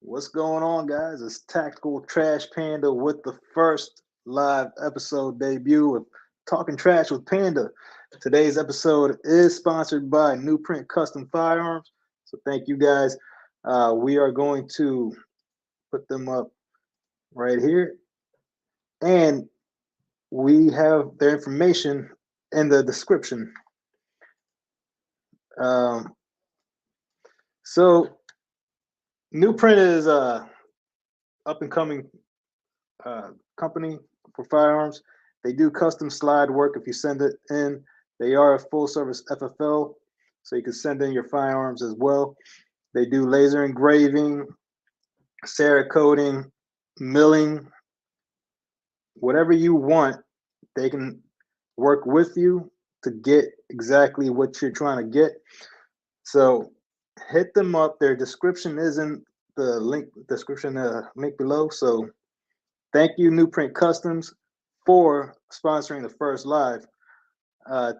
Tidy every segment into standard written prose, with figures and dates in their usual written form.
What's going on, guys? It's Tactical Trash Panda with the first live episode debut of Talking Trash with Panda. Today's episode is sponsored by New Print Custom Firearms. So thank you guys. We are going to put them up right here. And we have their information in the description. Um, so New Print is up and coming company for firearms. They do custom slide work if you send it in. They are a full service FFL, so you can send in your firearms as well. They do laser engraving, Cerakoting, milling, whatever you want. They can work with you to get exactly what you're trying to get. So hit them up. Their description is in the link below. So thank you, New Print Customs, for sponsoring the first live.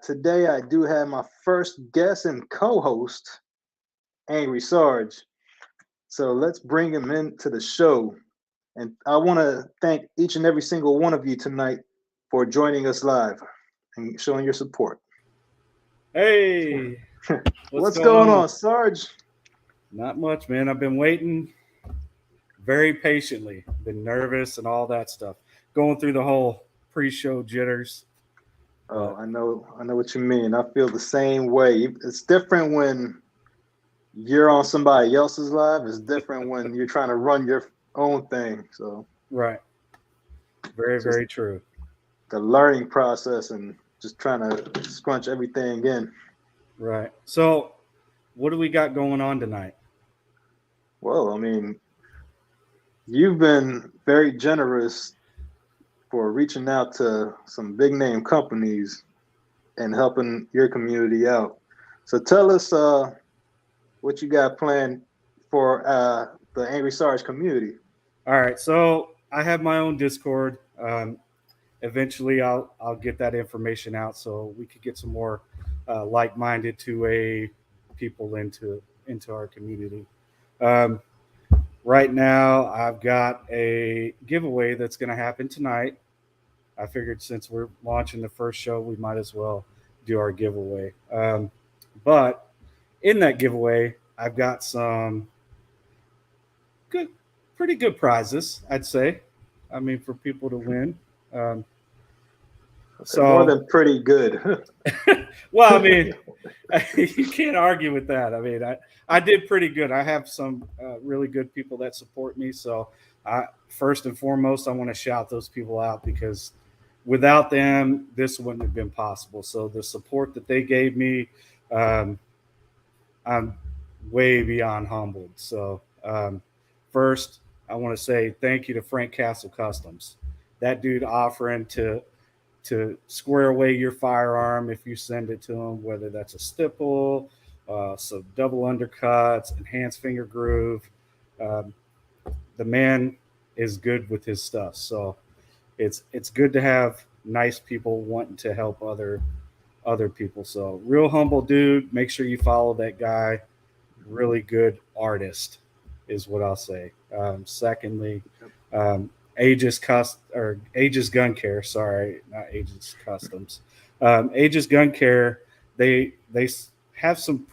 Today, I do have my first guest and co-host, Angry Sarge. So let's bring him into the show. And I want to thank each and every single one of you tonight for joining us live and showing your support. Hey, What's going on, Sarge? Not much, man. I've been waiting very patiently. Been nervous and all that stuff. Going through the whole pre-show jitters. Oh, I know what you mean. I feel the same way. It's different when you're on somebody else's live. It's different when you're trying to run your own thing. So Right. Very true. the learning process and just trying to scrunch everything in. Right. So, what do we got going on tonight? Well, I mean, you've been very generous for reaching out to some big name companies and helping your community out. So tell us what you got planned for the Angry Sarge community. All right. So, I have my own Discord. Eventually, I'll get that information out so we could get some more like-minded two-way people into our community. Um, right now, I've got a giveaway that's going to happen tonight. I figured since we're launching the first show, we might as well do our giveaway. But in that giveaway, I've got some good, pretty good prizes, I'd say. I mean, for people to win. Um, More so, than pretty good. well, I mean, you can't argue with that. I mean, I did pretty good. I have some really good people that support me. So, first and foremost, I want to shout those people out because without them, this wouldn't have been possible. So, the support that they gave me, um, I'm way beyond humbled. So, first, I want to say thank you to Frank Castle Customs. That dude offering to square away your firearm if you send it to them, whether that's a stipple, some double undercuts, enhanced finger groove. Um, the man is good with his stuff, so it's good to have nice people wanting to help other people. So real humble dude. Make sure you follow that guy. Really good artist is what I'll say. Secondly, um, Aegis Gun Care. Sorry, not Aegis Customs. Aegis Gun Care. They have some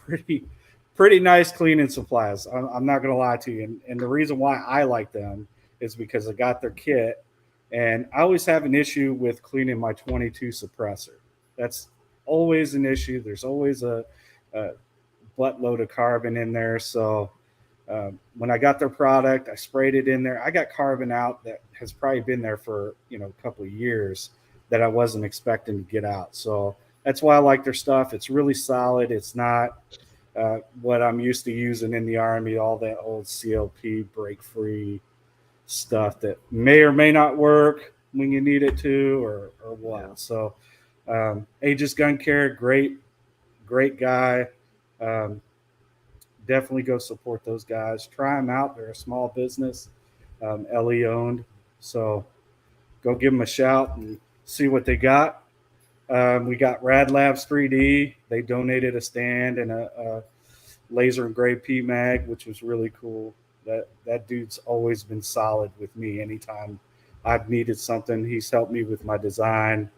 pretty nice cleaning supplies. I'm not gonna lie to you, and the reason why I like them is because I got their kit, and I always have an issue with cleaning my 22 suppressor. That's always an issue. There's always a buttload of carbon in there, so when I got their product, I sprayed it in there. I got carbon out that has probably been there for a couple of years that I wasn't expecting to get out. So that's why I like their stuff. It's really solid. It's not what I'm used to using in the Army, all that old CLP break free stuff that may or may not work when you need it to or what. Yeah. So Aegis Gun Care, great guy. Definitely go support those guys. Try them out. They're a small business, LE owned. So go give them a shout and see what they got. We got Rad Labs 3D. They donated a stand and a laser engraved PMag, which was really cool. That dude's always been solid with me. Anytime I've needed something, he's helped me with my design.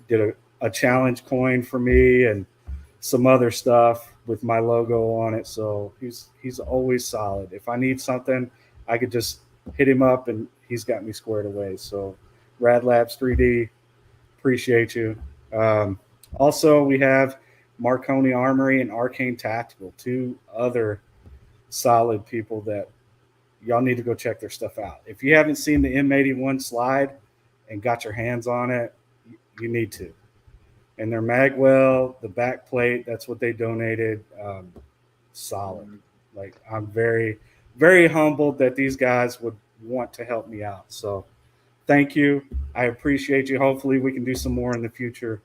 Did a challenge coin for me and some other stuff with my logo on it. So he's always solid. If I need something, I could just hit him up and he's got me squared away. So Rad Labs 3D, appreciate you. Also, we have Marconi Armory and Arcane Tactical, two other solid people that y'all need to go check their stuff out. If you haven't seen the M81 slide and got your hands on it, you need to. And their magwell, the back plate, that's what they donated. Solid. Like, I'm very, very humbled that these guys would want to help me out. So thank you. I appreciate you. Hopefully we can do some more in the future.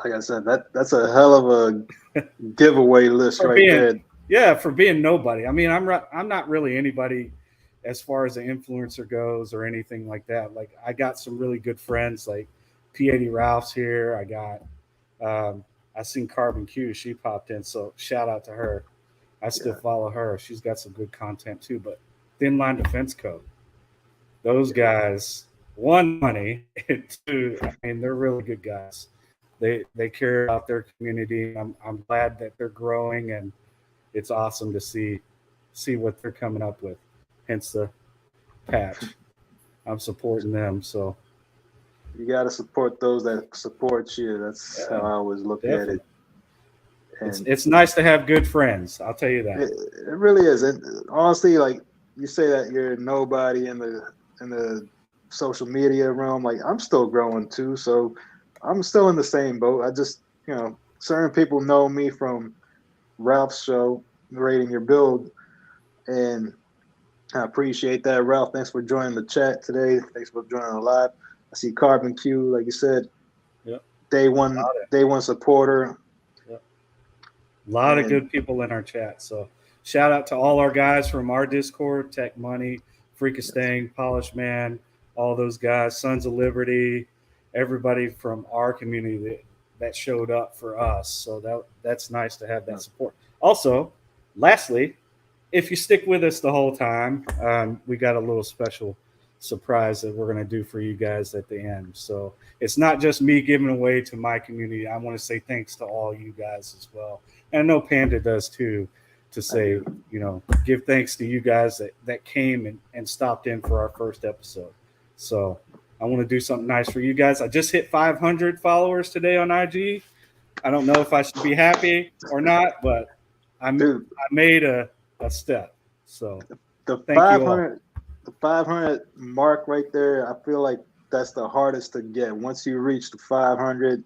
Like I said, that's a hell of a giveaway list there. Yeah, for being nobody. I mean, I'm not really anybody as far as the influencer goes or anything like that. Like, I got some really good friends like P80 Ralph's here. I got I seen Carbon Q. She popped in, so shout out to her. I still follow her. She's got some good content too. But Thin Line Defense Code, those guys, one, money, and two, I mean, they're really good guys. They care about their community. I'm glad that they're growing, and it's awesome to see what they're coming up with. Hence the patch. I'm supporting them. So you got to support those that support you. That's how I always look at it. And it's nice to have good friends. I'll tell you that. It really is. And honestly, like, you say that you're nobody in the social media realm. Like, I'm still growing too, so I'm still in the same boat. I just, certain people know me from Ralph's show, Rating Your Build, and I appreciate that. Ralph, thanks for joining the chat today. Thanks for joining the live. I see Carbon Q, like you said, day one supporter. Yep. A lot of good people in our chat. So shout out to all our guys from our Discord, Tech Money, Freakastang, Polish Man, all those guys, Sons of Liberty, everybody from our community that showed up for us. So that's nice to have that support. Also, lastly, if you stick with us the whole time, we got a little special surprise that we're going to do for you guys at the end. So it's not just me giving away to my community. I want to say thanks to all you guys as well. And I know Panda does too, to say, give thanks to you guys that came and stopped in for our first episode. So I want to do something nice for you guys. I just hit 500 followers today on IG. I don't know if I should be happy or not, but I made a step. So the 500 mark right there, I feel like that's the hardest to get. Once you reach the 500,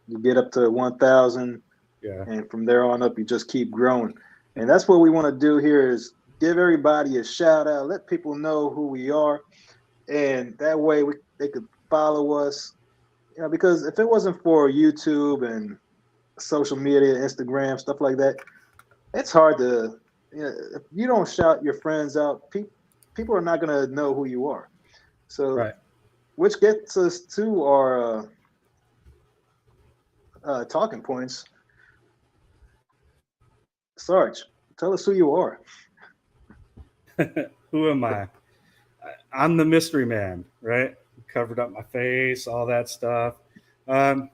you get up to 1,000, and from there on up, you just keep growing. And that's what we want to do here is give everybody a shout out, let people know who we are, and that way they could follow us. Because if it wasn't for YouTube and social media, Instagram, stuff like that, it's hard to. If you don't shout your friends out, people are not going to know who you are. So, which gets us to our talking points. Sarge, tell us who you are. Who am I? I'm the mystery man, right? Covered up my face, all that stuff. I'm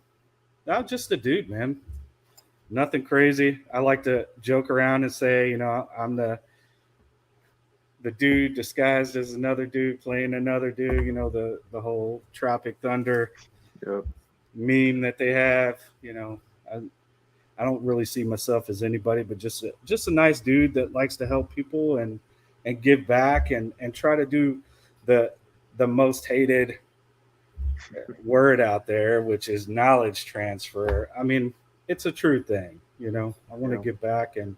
just a dude, man. Nothing crazy. I like to joke around and say, I'm the dude disguised as another dude playing another dude. The whole Tropic Thunder meme that they have. I don't really see myself as anybody, but just a nice dude that likes to help people and give back and try to do the most hated word out there, which is knowledge transfer. I mean, it's a true thing. I want to give back and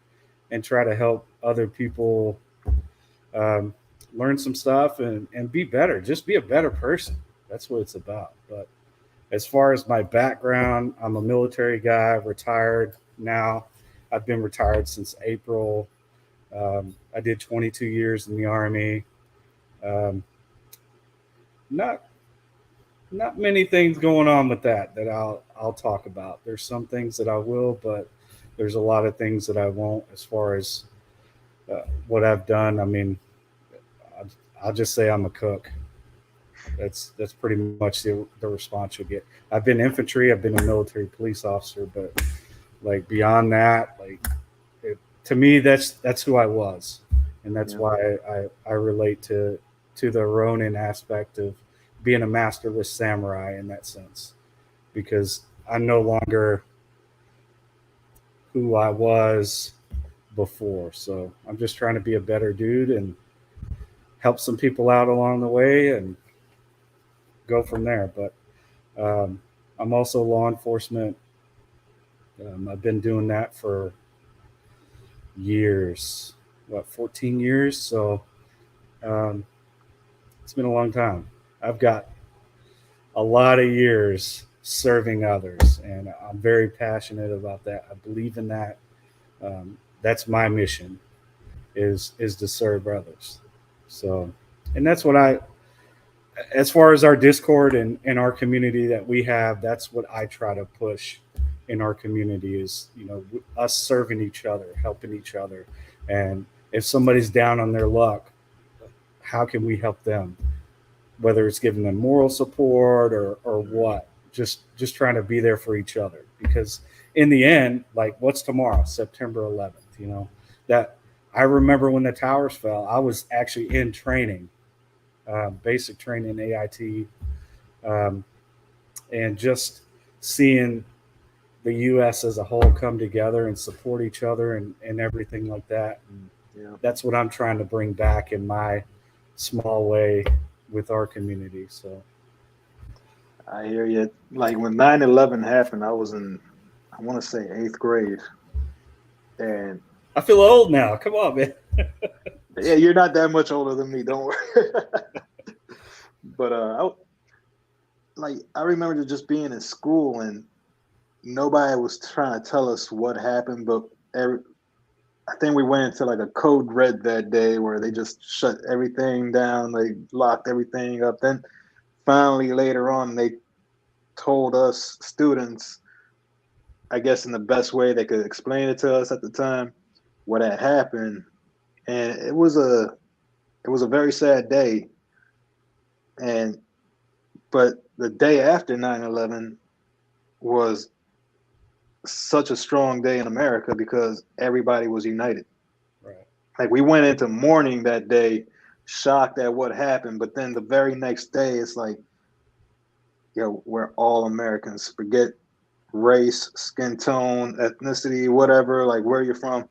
try to help other people learn some stuff and be better. Just be a better person. That's what it's about. But as far as my background, I'm a military guy, retired now. I've been retired since April. I did 22 years in the Army. Not many things going on with that I'll talk about. There's some things that I will, but there's a lot of things that I won't as far as what I've done. I mean, I'll just say I'm a cook. That's pretty much the response you'll get. I've been infantry, I've been a military police officer, but like beyond that, like to me, that's who I was, and that's why I relate to the Ronin aspect of being a masterless samurai in that sense, because I'm no longer who I was before. So I'm just trying to be a better dude and help some people out along the way and go from there. But I'm also law enforcement. I've been doing that for years, 14 years. So um, it's been a long time. I've got a lot of years serving others, and I'm very passionate about that. I believe in that. That's my mission is to serve others. So, and that's what as far as our Discord and our community that we have, that's what I try to push in our community is, us serving each other, helping each other. And if somebody's down on their luck, how can we help them? Whether it's giving them moral support or what, just trying to be there for each other. Because in the end, like what's tomorrow? September 11th, that I remember when the towers fell, I was actually in training, basic training, AIT, and just seeing the U.S. as a whole come together and support each other and everything like that. And that's what I'm trying to bring back in my small way with our community. So I hear you. Like when 9/11 happened, I was in, I want to say 8th grade. And I feel old now. Come on, man. yeah, you're not that much older than me. Don't worry. But I remember just being in school and nobody was trying to tell us what happened. But I think we went into like a code red that day where they just shut everything down. They locked everything up. Then finally later on, they told us students, I guess in the best way they could explain it to us at the time, what had happened. And it was a very sad day. But the day after 9/11 was such a strong day in America because everybody was united. Right. Like we went into mourning that day, shocked at what happened, but then the very next day it's like, we're all Americans. Forget race, skin tone, ethnicity, whatever, like where you're from.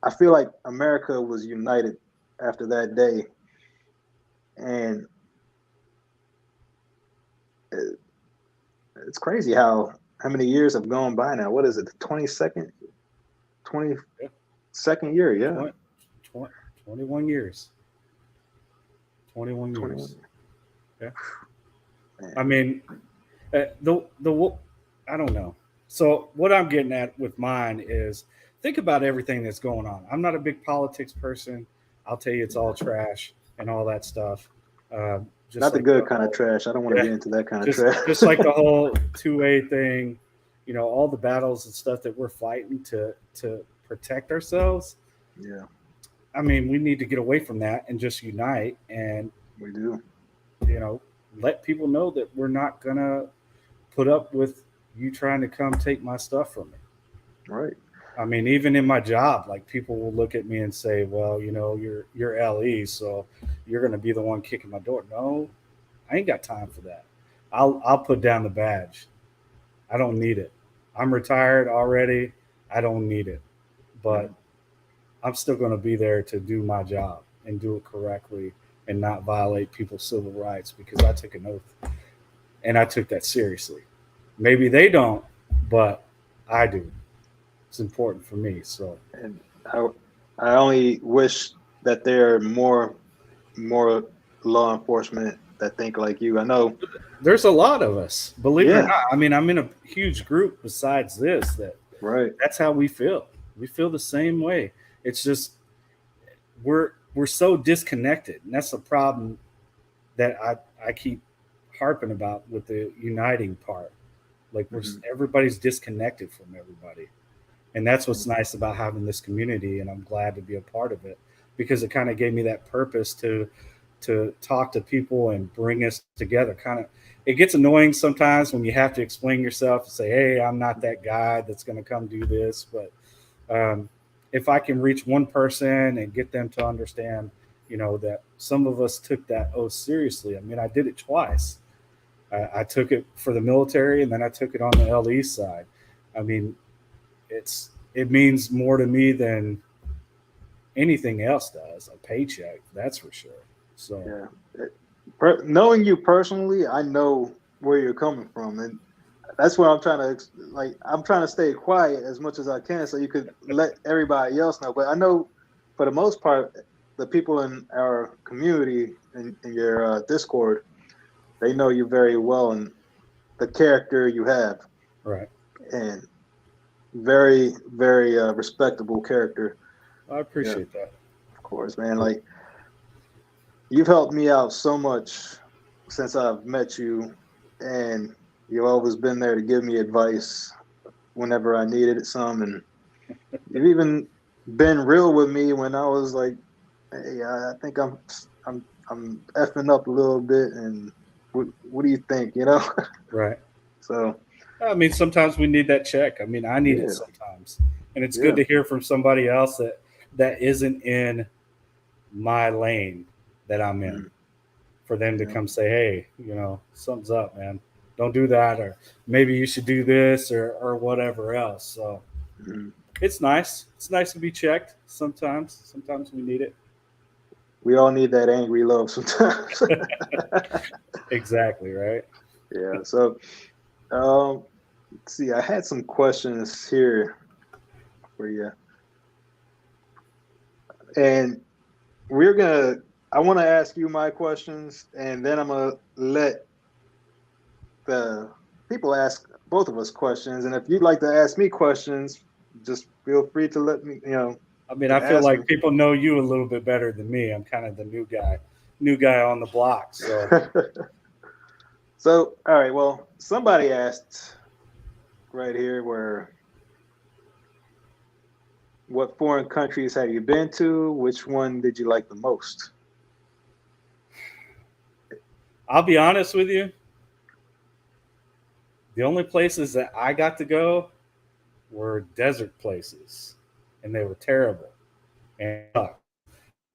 I feel like America was united after that day. And it's crazy how many years have gone by now. What is it? The 22nd year, yeah. 21 years. 21 years. Yeah. Man. I mean, I don't know. So what I'm getting at with mine is think about everything that's going on. I'm not a big politics person. I'll tell you it's all trash and all that stuff. Just not the good kind of trash. I don't want to get into that kind of trash. Just like the whole 2A thing, all the battles and stuff that we're fighting to protect ourselves. Yeah. I mean, we need to get away from that and just unite. And we do. Let people know that we're not going to put up with you trying to come take my stuff from me. Right. I mean, even in my job, like people will look at me and say, well, you're LE, so you're going to be the one kicking my door. No, I ain't got time for that. I'll put down the badge. I don't need it. I'm retired already. I don't need it. But I'm still going to be there to do my job and do it correctly and not violate people's civil rights because I took an oath and I took that seriously. Maybe they don't, but I do. It's important for me. So, and I only wish that there are more law enforcement that think like you. I know there's a lot of us, believe it or not. I mean, I'm in a huge group besides this that's how we feel. We feel the same way. It's just we're so disconnected, and that's the problem that I keep harping about with the uniting part. Like everybody's disconnected from everybody. And that's what's nice about having this community, and I'm glad to be a part of it because it kind of gave me that purpose to talk to people and bring us together. Kind of, it gets annoying sometimes when you have to explain yourself and say, "Hey, I'm not that guy that's going to come do this." But if I can reach one person and get them to understand, that some of us took that seriously. I mean, I did it twice. I took it for the military, and then I took it on the LE side. I mean, it means more to me than anything else does. A paycheck, that's for sure. So yeah. Knowing you personally, I know where you're coming from, and that's what I'm trying to like. I'm trying to stay quiet as much as I can, so you could let everybody else know. But I know, for the most part, the people in our community in your Discord, they know you very well and the character you have, right, and very, very respectable character. I Yeah, appreciate that. of course, man. Like, you've helped me out so much since I've met you, and you've always been there to give me advice whenever I needed some, and you've even been real with me when I was like, "Hey, I think I'm effing up a little bit, and what do you think?" Right. So I mean, sometimes we need that check. I mean, I need it yeah, sometimes, and it's good yeah, to hear from somebody else that isn't in my lane that I'm in. mm, For them to yeah, come say, "Hey, something's up, man. Don't do that," or maybe you should do this, or whatever else. So mm. it's nice. It's nice to be checked sometimes. Sometimes we need it. We all need that angry love sometimes. Exactly right. Yeah. So let's see. I had some questions here for you, and we're gonna. I want to ask you my questions, and then I'm gonna let the people ask both of us questions. And if you'd like to ask me questions, just feel free to let me, I mean, to I feel ask me. like people know you a little bit better than me. I'm kind of the new guy on the block. So So, all right. Well, somebody asked right here what foreign countries have you been to? Which one did you like the most? I'll be honest with you. The only places that I got to go were desert places, and they were terrible. And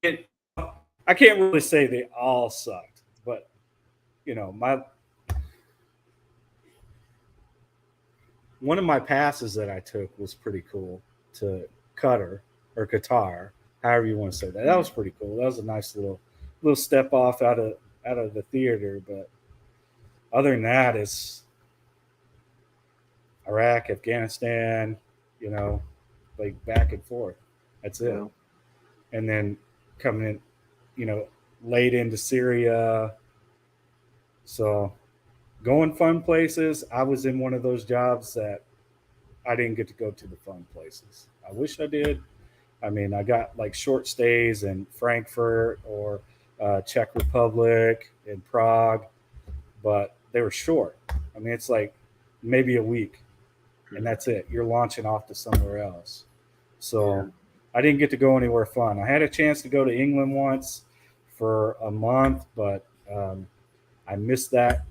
it, I can't really say they all sucked, but my one of my passes that I took was pretty cool to Qatar or Qatar, however you want to say that. That was pretty cool. That was a nice little step off out of the theater. But other than that, it's Iraq, Afghanistan, you know, like back and forth. That's it. Yeah. And then coming in, late into Syria. So going fun places. I was in one of those jobs that I didn't get to go to the fun places. I wish I did. I mean, I got like short stays in Frankfurt or Czech Republic in Prague, but they were short. I mean, it's like maybe a week, and that's it. You're launching off to somewhere else. Yeah. So I didn't get to go anywhere fun. I had a chance to go to England once for a month, but I missed that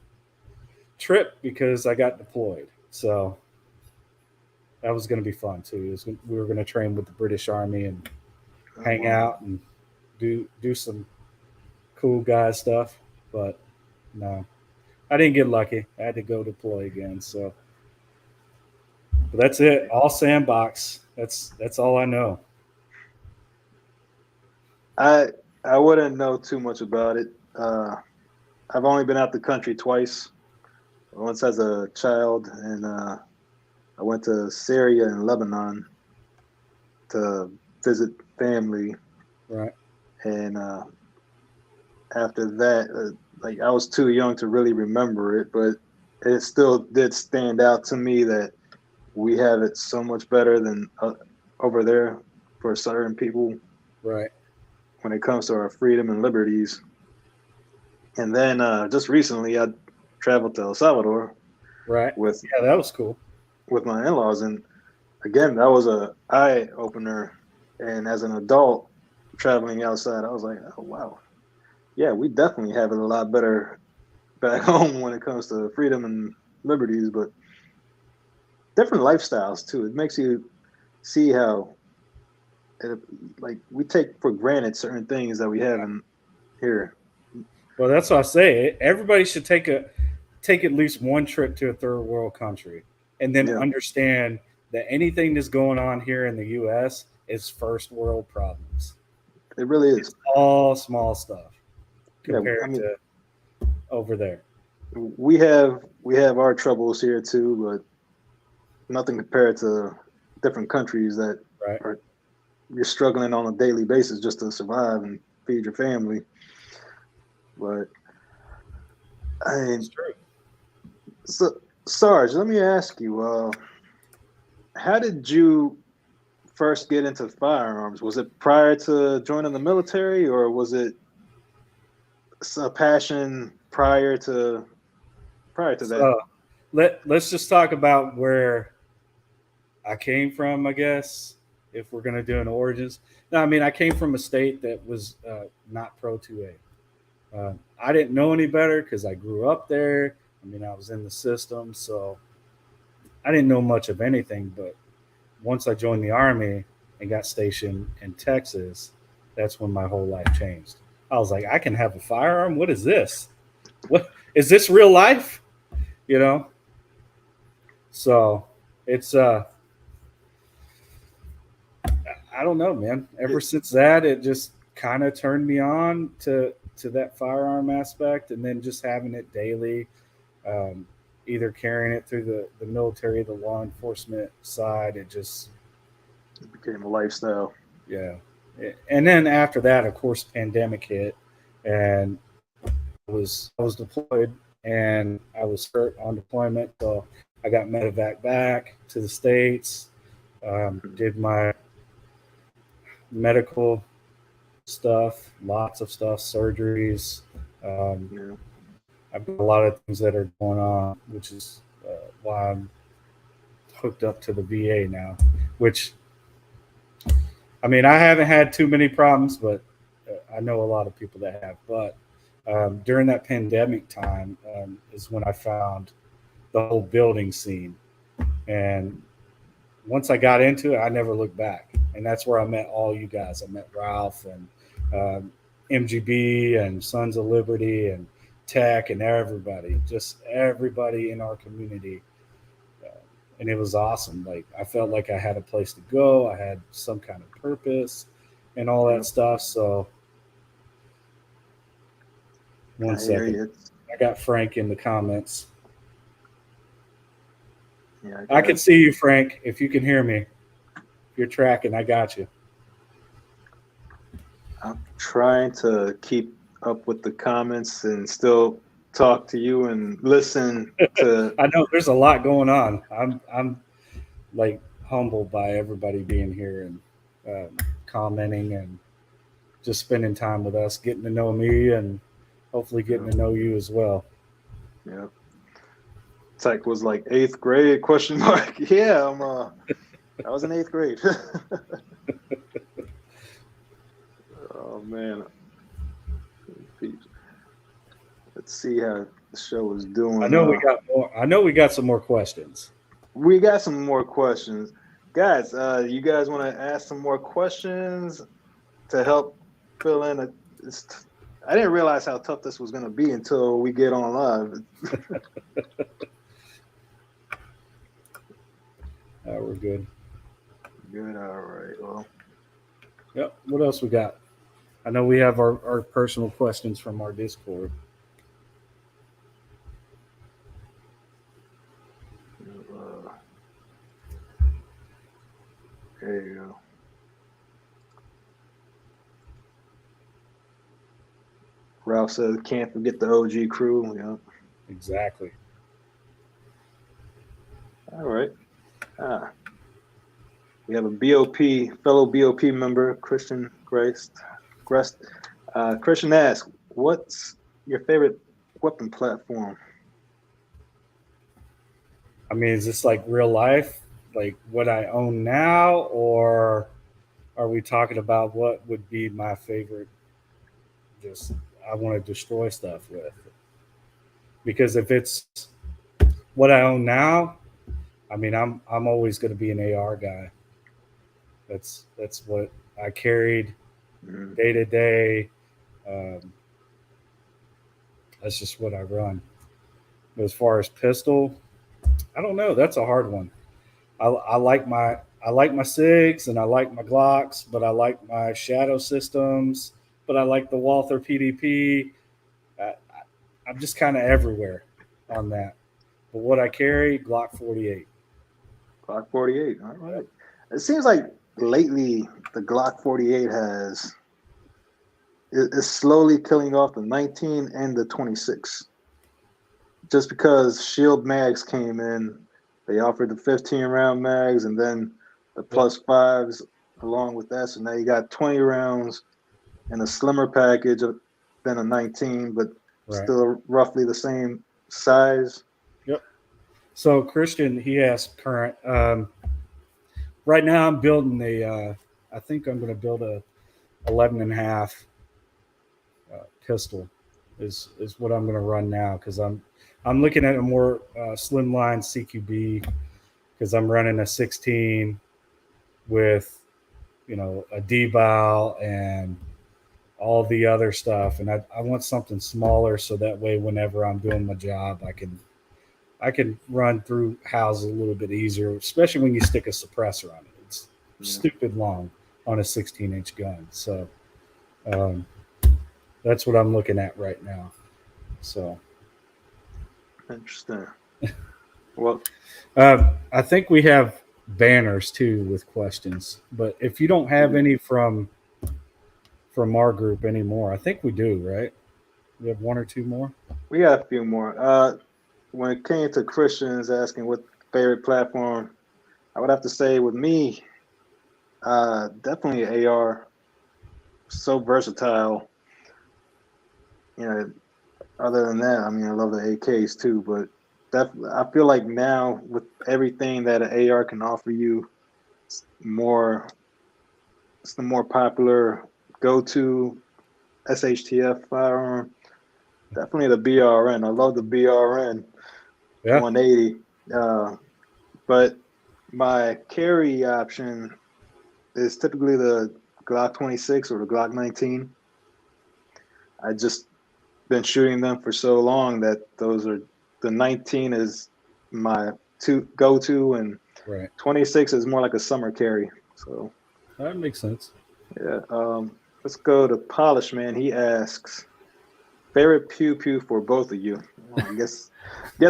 trip because I got deployed. So that was going to be fun too. We were going to train with the British Army and Oh, hang wow. out and do some cool guy stuff. But no, I didn't get lucky. I had to go deploy again. So, but that's it. All sandbox. That's all I know. I I wouldn't know too much about it. I've only been out the country twice. Once as a child, and I went to Syria and Lebanon to visit family. Right. And after that, like, I was too young to really remember it, but it still did stand out to me that we have it so much better than over there for certain people Right. when it comes to our freedom and liberties. And then just recently, I traveled to El Salvador Right. with Yeah, that was cool. my in-laws, and again, that was a eye opener. And as an adult traveling outside, I was like, oh wow, yeah, we definitely have it a lot better back home when it comes to freedom and liberties, but different lifestyles too. It makes you see how, it, like, we take for granted certain things that we have in here. Well, that's what I say. Everybody should take at least one trip to a third world country, and then Yeah, understand that anything that's going on here in the U.S. is first world problems. it really is. It's all small stuff Yeah, I compared mean, to over there. we have our troubles here too, but nothing compared to different countries that Right? are you're struggling on a daily basis just to survive and feed your family. But I It's mean, true. so, Sarge, let me ask you, how did you first get into firearms? Was it prior to joining the military, or was it a passion prior to that? So let's just talk about where I came from, I guess, if we're going to do an origins. No, I mean, I came from a state that was not pro 2A. I didn't know any better because I grew up there. I mean, I was in the system, so I didn't know much of anything. But once I joined the Army and got stationed in Texas, that's when my whole life changed. I was like, I can have a firearm? What is this? What is this real life? You know? So it's I don't know, man. Ever It, since that, it just kind of turned me on to that firearm aspect, and then just having it daily, um, either carrying it through the military, the law enforcement side. It just became a lifestyle. yeah. And then after that, of course, pandemic hit, and I was deployed, and I was hurt on deployment, so I got medevac back to the states. Did my medical stuff, lots of stuff, surgeries. Um, Yeah, I've got a lot of things that are going on, which is why I'm hooked up to the VA now. Which, I mean, I haven't had too many problems, but I know a lot of people that have. But during that pandemic time is when I found the whole building scene, and once I got into it, I never looked back, and that's where I met all you guys. I met Ralph and MGB and Sons of Liberty and Tech and everybody, just everybody in our community, uh, and it was awesome. Like I felt like I had a place to go, I had some kind of purpose, and all yeah, that stuff. So one I hear second, you. I got Frank in the comments. Yeah, I I got. can see you, Frank, if you can hear me. If you're tracking, I got you. I'm trying to keep up with the comments and still talk to you and listen to. I know there's a lot going on. I'm like humbled by everybody being here and commenting and just spending time with us, getting to know me, and hopefully You getting know, to know you as well. yeah. Tech was like eighth grade question mark. Yeah, I was in eighth grade. Oh man. Let's see how the show is I doing. know we got more. I know we got some more questions. We got some more questions. Guys, you guys want to ask some more questions to help fill in I didn't realize how tough this was going to be until we get on live. We're good. Good. All right. Well, Yep. What else we got? I know we have our personal questions from our Discord. uh, there you go. Ralph says, can't forget the OG crew. Yeah. Exactly. All right. Ah, we have a fellow BOP member, Christian Grest. Christian asks, what's your favorite weapon platform? I mean, is this like real life? like what I own now, or are we talking about what would be my favorite? Just I want to destroy stuff with. Because if it's what I own now, I mean, I'm always going to be an AR guy. That's what I carried Mhm. day to day. Um, that's just what I run. But as far as pistol, I don't know. That's a hard one. I like my SIGs and I like my Glocks, but I like my Shadow systems, but I like the Walther PDP. I'm just kind of everywhere on that. But what I carry, Glock 48. Glock 48. All Yep. right. It seems like lately the Glock 48 is slowly killing off the 19 and the 26. Just because Shield mags came in, they offered the 15 round mags and then the Yep. plus fives along with that. So now you got 20 rounds in a slimmer package than a 19, but Right. still roughly the same size. Yep. So Christian, he asked current. Right now, I'm building a. I think I'm going to build a 11 and a half pistol. Is what I'm going to run now because I'm looking at a more slimline CQB because I'm running a 16 with a D-bow and all the other stuff, and I want something smaller so that way whenever I'm doing my job, I can run through houses a little bit easier, especially when you stick a suppressor on it. It's Yeah. stupid long on a 16-inch gun. So um, that's what I'm looking at right now. So Interesting. Well, I think we have banners too with questions, but if you don't have any from our group anymore, I think we do, right? We have one or two more. we got a few more. When it came to Christians asking what favorite platform, I would have to say with me, definitely AR. So versatile. You know, other than that, I mean, I love the AKs too, but I feel like now with everything that an AR can offer you, it's more, it's the more popular go-to SHTF firearm. Definitely the BRN. I love the BRN Yeah. 180. But my carry option is typically the Glock 26 or the Glock 19. I just been shooting them for so long that those are the 19 is my go to, and Right. 26 is more like a summer carry. So That makes sense. yeah, let's go to Polish Man. He asks favorite pew pew for both of you. Well, I guess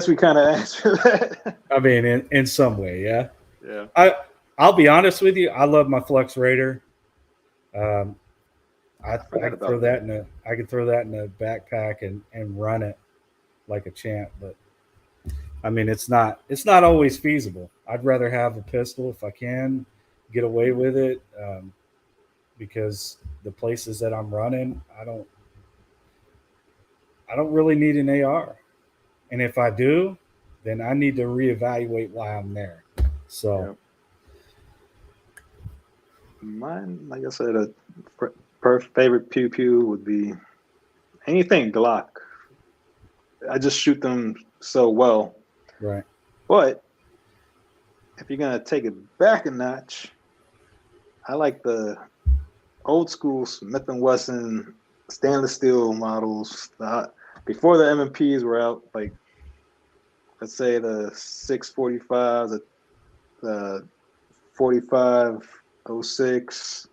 we kind of answered that. I mean, in some way, yeah. Yeah, I'll be honest with you. I love my Flux Raider. Um, I I forgot could throw about that. that in a backpack and run it like a champ. But I mean, it's not always feasible. I'd rather have a pistol if I can get away with it, because the places that I'm running, I don't really need an AR, and if I do, then I need to reevaluate why I'm there. So Yeah, mine, like I said, a favorite pew pew would be anything Glock. I just shoot them so well. right, But if you're gonna take it back a notch, I like the old school Smith and Wesson stainless steel models. Before the M&Ps were out, like let's say the 645, the 4506.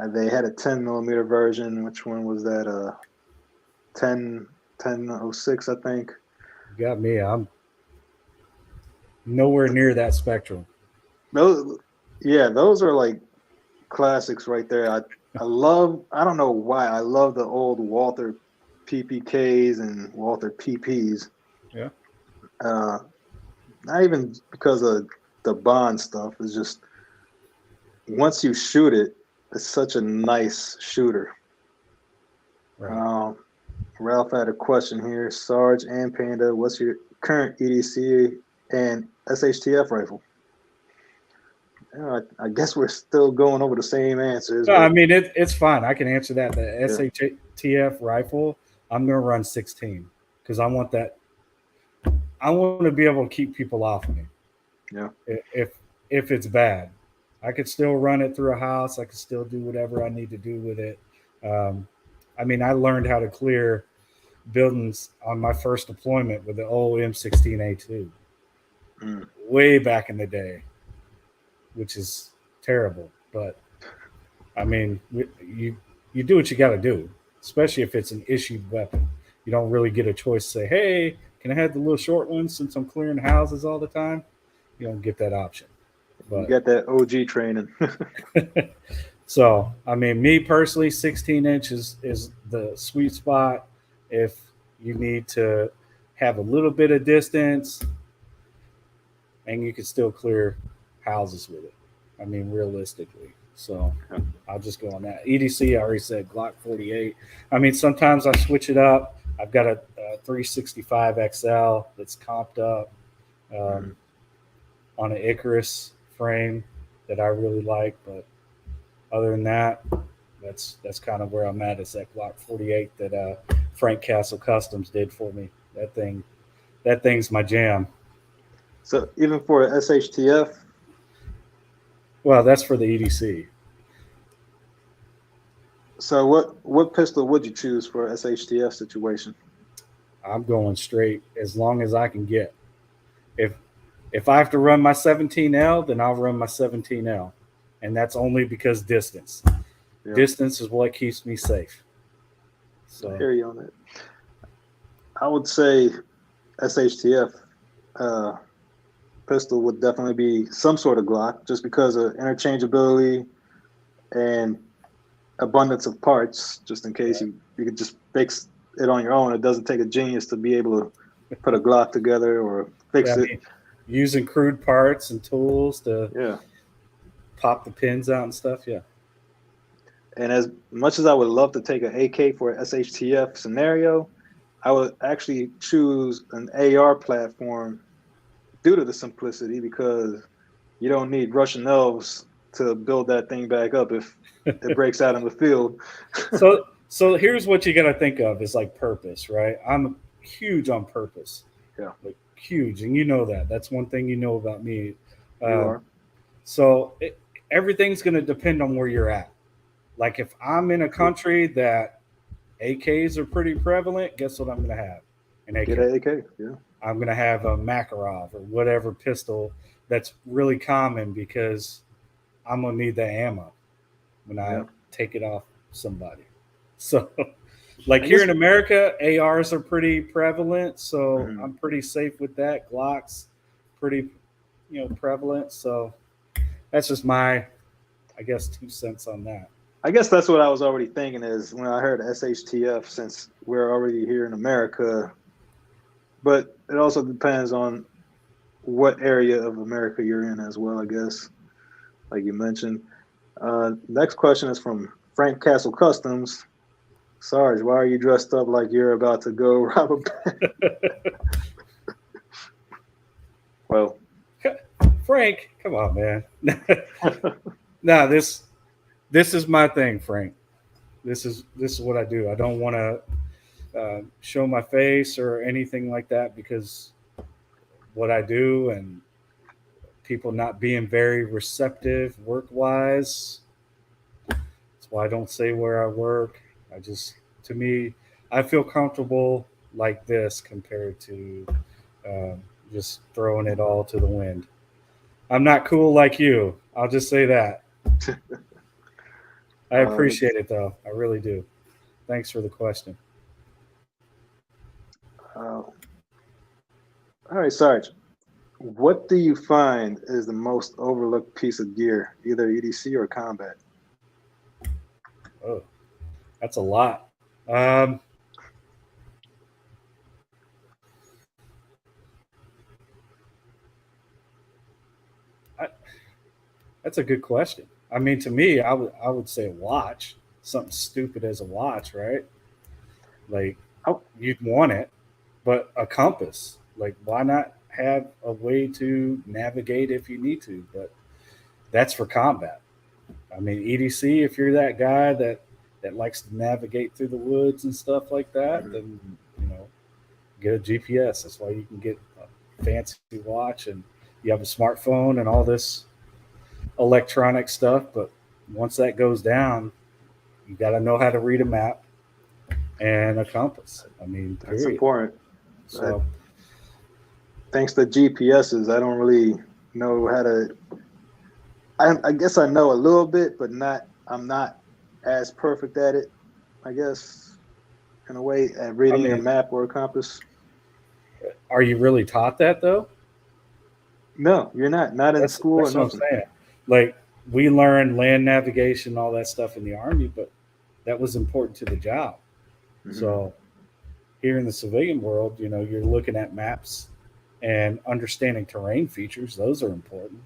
They had a 10 millimeter version. Which one was that? 1006, I think. you got me. I'm nowhere near that spectrum. Those, yeah, those are like classics right there. I love. I don't know why I love the old Walther PPKs and Walther PPs. Yeah, Uh, Not even because of the Bond stuff. It's just once you shoot it, it's such a nice shooter. right. Um, Ralph had a question here. Sarge and Panda, what's your current EDC and SHTF rifle? I guess we're still going over the same answers. No, I But mean it's fine. I can answer that. The SHTF rifle, I'm gonna run 16 because I want that. I want to be able to keep people off of me. yeah, If it's bad, I could still run it through a house. I could still do whatever I need to do with it. I mean, I learned how to clear buildings on my first deployment with the old M16A2 way back in the day, which is terrible. But I mean, you do what you got to do, especially if it's an issued weapon. You don't really get a choice to say, hey, can I have the little short one since I'm clearing houses all the time? You don't get that option. But you got that OG training. so, I mean, me personally, 16 inches is the sweet spot. If you need to have a little bit of distance and you can still clear houses with it. I mean, realistically. So I'll just go on that. EDC, I already said Glock 48. I mean, sometimes I switch it up. I've got a 365 XL that's comped up on an Icarus frame that I really like. But other than that, that's kind of where I'm at. It's that Glock 48 that Frank Castle Customs did for me. That thing's my jam. So even for SHTF, well, that's for the EDC. So what pistol would you choose for SHTF situation? I'm going straight as long as I can get. If I have to run my 17L, then I'll run my 17L, and that's only because distance. Yeah. Distance is what keeps me safe. So I hear you on that. I would say SHTF pistol would definitely be some sort of Glock, just because of interchangeability and abundance of parts, just in case you could just fix it on your own. It doesn't take a genius to be able to put a Glock together or fix it. I mean, using crude parts and tools to pop the pins out and stuff. Yeah. And as much as I would love to take an AK for an SHTF scenario, I would actually choose an AR platform due to the simplicity, because you don't need Russian elves to build that thing back up if it breaks out in the field. So here's what you got to think of is like purpose, right? I'm huge on purpose. Yeah. Like huge. And you know that. That's one thing you know about me. You are. So everything's going to depend on where you're at. Like if I'm in a country that AKs are pretty prevalent, guess what I'm going to have? An AK. Get an AK, yeah. I'm going to have a Makarov or whatever pistol that's really common, because I'm going to need the ammo when I take it off somebody. So like here in America, ARs are pretty prevalent. So I'm pretty safe with that. Glocks pretty, prevalent. So that's just my, I guess, 2 cents on that. I guess that's what I was already thinking is when I heard SHTF, since we're already here in America, but it also depends on what area of America you're in as well, I guess, like you mentioned. Next question is from Frank Castle Customs. Sarge, why are you dressed up like you're about to go rob a bank? Well, Frank, come on, man. No, this is my thing, Frank. This is what I do. I don't want to show my face or anything like that, because what I do and people not being very receptive work-wise. That's why I don't say where I work. To me, I feel comfortable like this compared to just throwing it all to the wind. I'm not cool like you. I'll just say that. I appreciate it, though. I really do. Thanks for the question. All right, Sarge. What do you find is the most overlooked piece of gear, either EDC or combat? Oh, that's a lot. That's a good question. I mean, to me, I would say a watch, something stupid as a watch, right? Like you'd want it, but a compass. Like, why not have a way to navigate if you need to? But that's for combat. I mean, EDC, if you're that guy that likes to navigate through the woods and stuff like that, then get a GPS. That's why you can get a fancy watch and you have a smartphone and all this electronic stuff. But once that goes down, you got to know how to read a map and a compass. I mean, That's period. important. So, thanks to GPSs, I don't really know how to. I guess I know a little bit, but I'm not as perfect at it, I guess, in a way, at reading a map or a compass. Are you really taught that though? No, you're not. Not in school. That's what I'm saying. Like, we learned land navigation, all that stuff in the Army, but that was important to the job. So here in the civilian world, you're looking at maps and understanding terrain features. Those are important.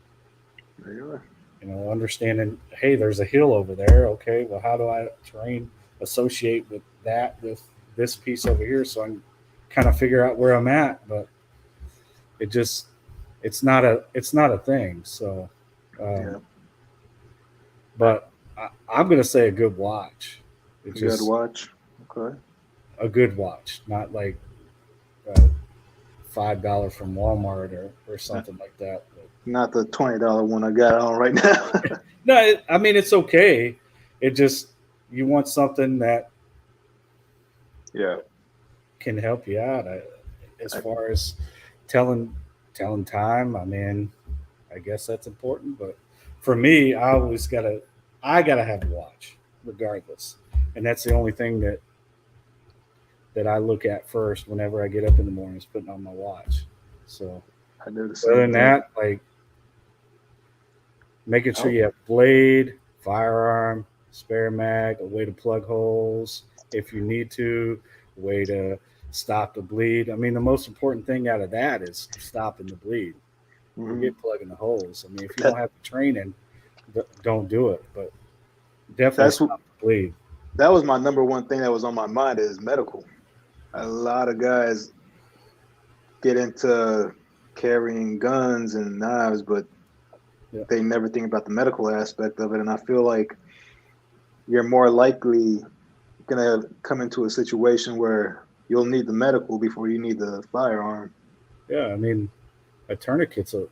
Really? Understanding, hey, there's a hill over there. Okay, well, how do I terrain associate with that with this piece over here, so I can kind of figure out where I'm at? But it's not a thing. So, but I'm gonna say a good watch. Good watch. Okay. A good watch, not like $5 from Walmart or something like that. Not the $20 one I got on right now. No, I mean, it's okay. It just, you want something that can help you out as far as telling time. I mean, I guess that's important, but for me, I gotta have a watch regardless, and that's the only thing that I look at first whenever I get up in the morning is putting on my watch. So I do the same other than that, like making sure you have blade, firearm, spare mag, a way to plug holes if you need to, a way to stop the bleed. I mean, the most important thing out of that is stopping the bleed. Forget plugging the holes. I mean, if you don't have the training, don't do it. But definitely stop the bleed. That was my number one thing that was on my mind is medical. A lot of guys get into carrying guns and knives, but they never think about the medical aspect of it. And I feel like you're more likely going to come into a situation where you'll need the medical before you need the firearm. Yeah, I mean, a tourniquet's a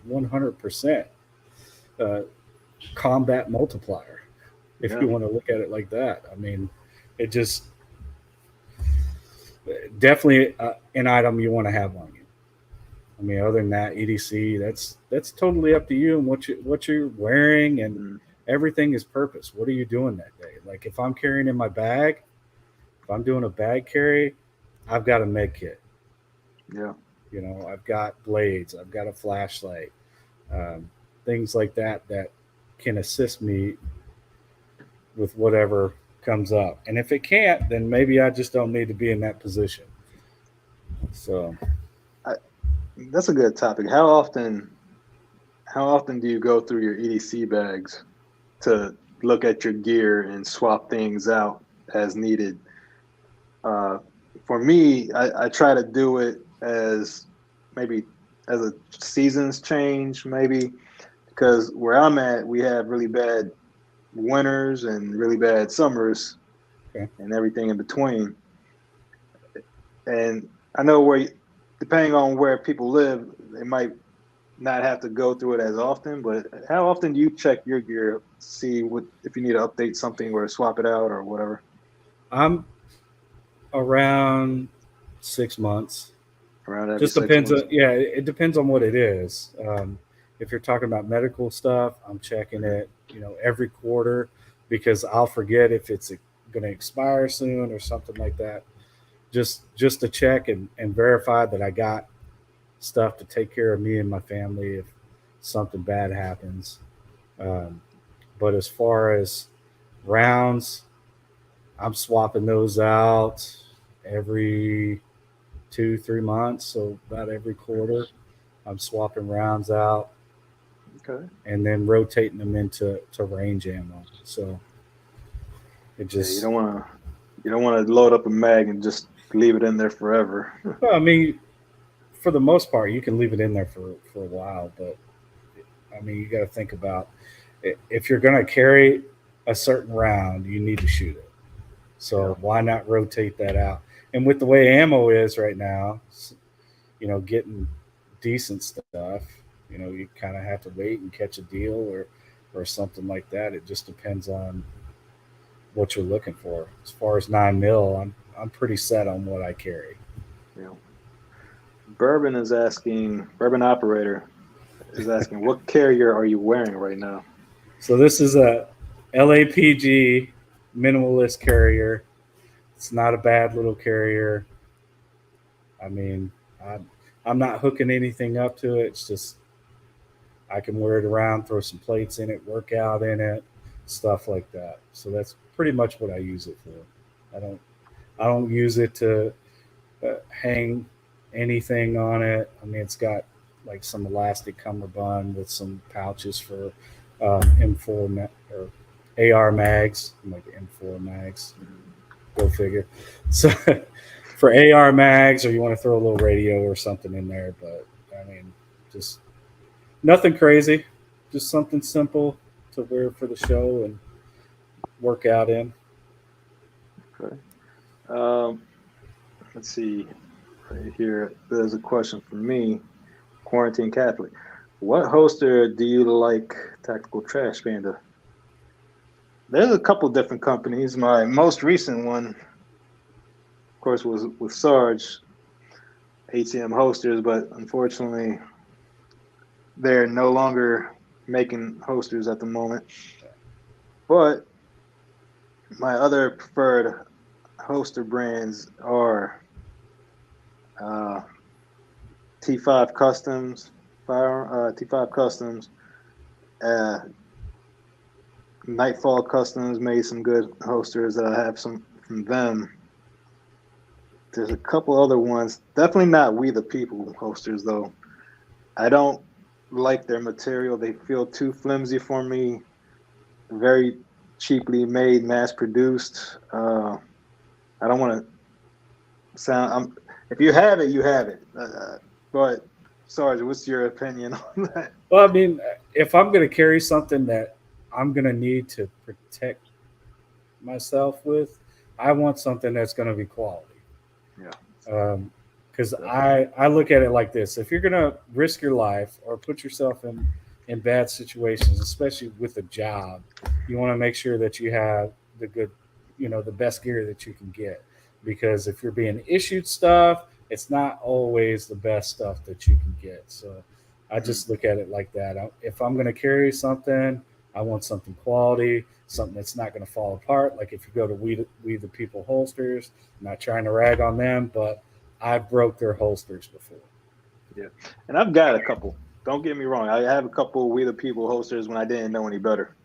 100% combat multiplier, if you want to look at it like that. I mean, it just definitely an item you want to have on you. I mean, other than that, EDC, that's totally up to you and what you're wearing, and everything is purpose. What are you doing that day? Like, if I'm carrying in my bag, if I'm doing a bag carry, I've got a med kit. Yeah. I've got blades, I've got a flashlight, things like that can assist me with whatever comes up. And if it can't, then maybe I just don't need to be in that position. So that's a good topic. How often do you go through your EDC bags to look at your gear and swap things out as needed? For me, I try to do it as a seasons change, maybe, because where I'm at, we have really bad winters and really bad summers and everything in between. And I know depending on where people live, they might not have to go through it as often, but how often do you check your gear, see if you need to update something or swap it out or whatever? I'm around 6 months. Around every just depends. It depends on what it is. If you're talking about medical stuff, I'm checking it, every quarter, because I'll forget if it's going to expire soon or something like that. Just to check and verify that I got stuff to take care of me and my family if something bad happens. But as far as rounds, I'm swapping those out every 2-3 months, so about every quarter I'm swapping rounds out. Okay. And then rotating them into range ammo. So it just you don't want to load up a mag and just leave it in there forever. Well, I mean, for the most part, you can leave it in there for a while, but I mean, you got to think about if you're going to carry a certain round, you need to shoot it. So why not rotate that out? And with the way ammo is right now, getting decent stuff, you kind of have to wait and catch a deal or something like that. It just depends on what you're looking for. As far as 9 mil, I'm pretty set on what I carry. Yeah. Bourbon Operator is asking, what carrier are you wearing right now? So this is a LAPG minimalist carrier. It's not a bad little carrier. I mean, I'm not hooking anything up to it. It's just I can wear it around, throw some plates in it, work out in it, stuff like that. So that's pretty much what I use it for. I don't use it to hang anything on it. I mean, it's got like some elastic cummerbund with some pouches for M4 or AR mags, like M4 mags. Go figure. So for AR mags, or you want to throw a little radio or something in there, but I mean, just nothing crazy, just something simple to wear for the show and work out in. Okay. Let's see. Right here, there's a question for me, Quarantine Catholic. What holster do you like, Tactical Trash Panda? There's a couple different companies. My most recent one, of course, was with Sarge, ATM holsters, but unfortunately, they're no longer making holsters at the moment. But my other preferred holster brands are T5 Customs, T5 Customs, uh, Nightfall Customs made some good holsters that I have some from them. There's a couple other ones, definitely not We the People holsters though. I don't like their material. They feel too flimsy for me. Very cheaply made, mass produced. I don't want to sound. If you have it, you have it. But Sarge, what's your opinion on that? Well, I mean, if I'm going to carry something that I'm going to need to protect myself with, I want something that's going to be quality. Yeah. Because I look at it like this: if you're going to risk your life or put yourself in bad situations, especially with a job, you want to make sure that you have the good, the best gear that you can get. Because if you're being issued stuff, it's not always the best stuff that you can get. So I just look at it like that. If I'm going to carry something, I want something quality, something that's not going to fall apart. Like if you go to We the People holsters, I'm not trying to rag on them, but I broke their holsters before. Yeah, and I've got a couple. Don't get me wrong. I have a couple We the People holsters when I didn't know any better.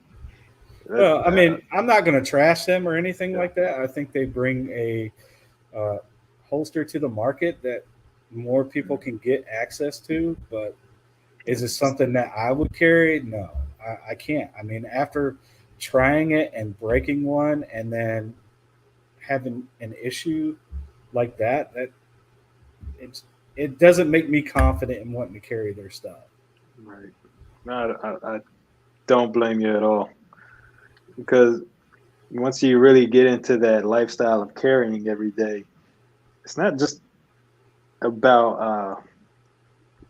Well, I mean, I'm not going to trash them or anything like that. I think they bring a holster to the market that more people can get access to. But is it something that I would carry? No, I can't. I mean, after trying it and breaking one and then having an issue like that it doesn't make me confident in wanting to carry their stuff. Right. No, I don't blame you at all, because once you really get into that lifestyle of carrying every day, it's not just about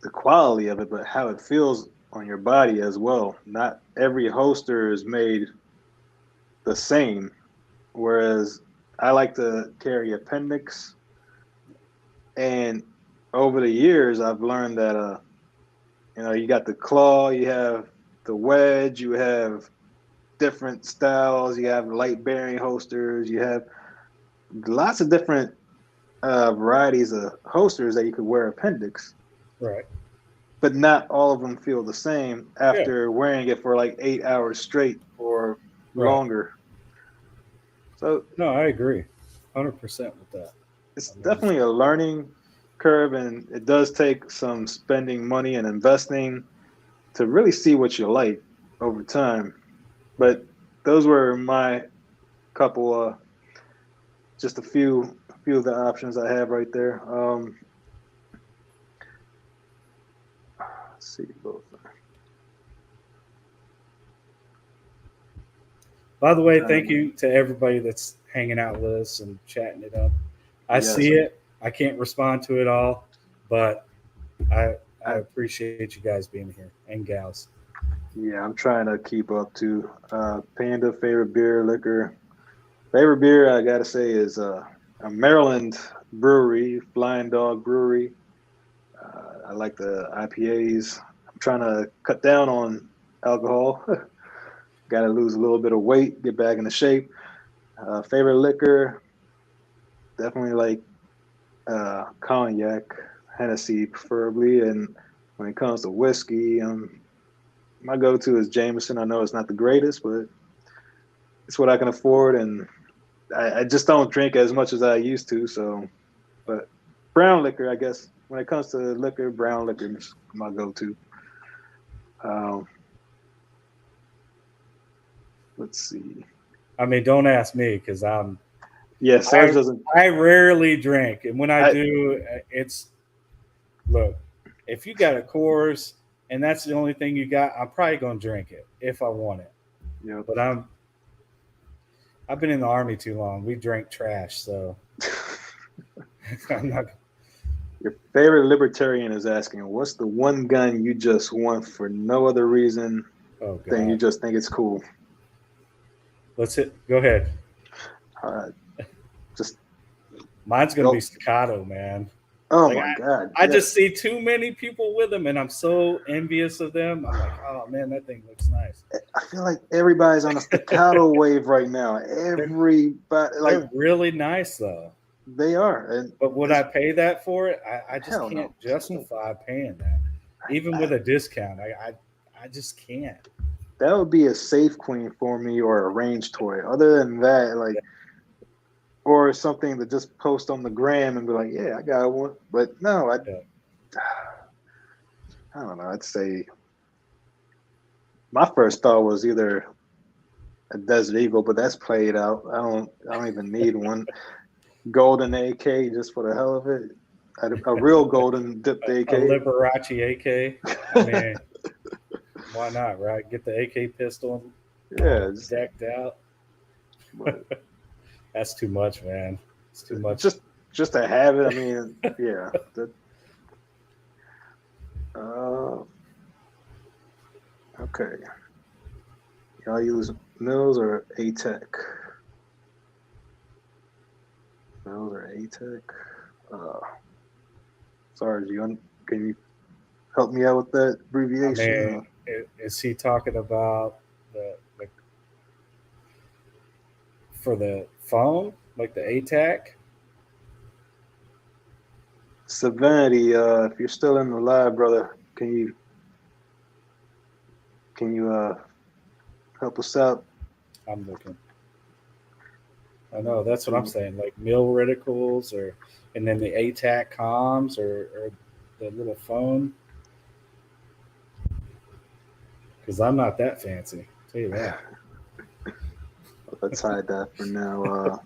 the quality of it, but how it feels on your body as well. Not every holster is made the same. Whereas I like to carry appendix, and over the years, I've learned that you got the claw, you have the wedge, you have different styles, you have light bearing holsters, you have lots of different varieties of holsters that you could wear appendix. Right. But not all of them feel the same Yeah. after wearing it for like 8 hours straight or longer. So no, I agree 100% with that. it's definitely a learning curve, and it does take some spending money and investing to really see what you like over time. But those were my couple, just a few of the options I have right there. Let's see both. By the way, thank you to everybody that's hanging out with us and chatting it up. I see it. I can't respond to it all, but I appreciate you guys being here and gals. Yeah, I'm trying to keep up to Panda favorite beer, liquor. Favorite beer I gotta say is a Maryland brewery, Flying Dog Brewery. I like the IPAs. I'm trying to cut down on alcohol. Got to lose a little bit of weight, get back into shape. Favorite liquor, definitely like cognac, Hennessy preferably. And when it comes to whiskey, my go-to is Jameson. I know it's not the greatest, but it's what I can afford, and I just don't drink as much as I used to. So, but brown liquor, I guess, when it comes to liquor, brown liquor is my go-to. Let's see. I mean, don't ask me because I'm. Yeah, Sarge doesn't. I rarely drink, and when I do, it's look. If you got a Coors and that's the only thing you got, I'm probably gonna drink it if I want it. Yeah, but I've been in the Army too long. We drank trash, so I'm not. Your favorite libertarian is asking, what's the one gun you just want for no other reason than you just think it's cool? Go ahead. Just mine's gonna be staccato, man. Oh my God! I just see too many people with them, and I'm so envious of them. I'm like, oh man, that thing looks nice. I feel like everybody's on a staccato wave right now. Everybody, they're really nice though. They are. But would I pay that for it? I just can't justify paying that, even with a discount. I just can't. That would be a Safe Queen for me, or a range toy. Other than that, like. Or something to just post on the gram and be like, yeah, I got one. But no, I don't know. I'd say my first thought was either a Desert Eagle, but that's played out. I don't even need one. Golden AK just for the hell of it. A real golden dipped AK. A Liberace AK. I mean, why not, right? Get the AK pistol decked out. But, that's too much, man. It's too much. Just to have it. I mean, yeah. Okay. Y'all use Mills or A-Tech? Mills or A-Tech? Sarge, can you help me out with that abbreviation? I mean, is he talking about the for the phone, like the A-Tech? Savanity, if you're still in the live, brother, can you help us out? I'm looking. I know that's what I'm saying, like mill reticles, and then the A-Tech comms or the little phone. Because I'm not that fancy. I'll tell you that. Let's hide that for now.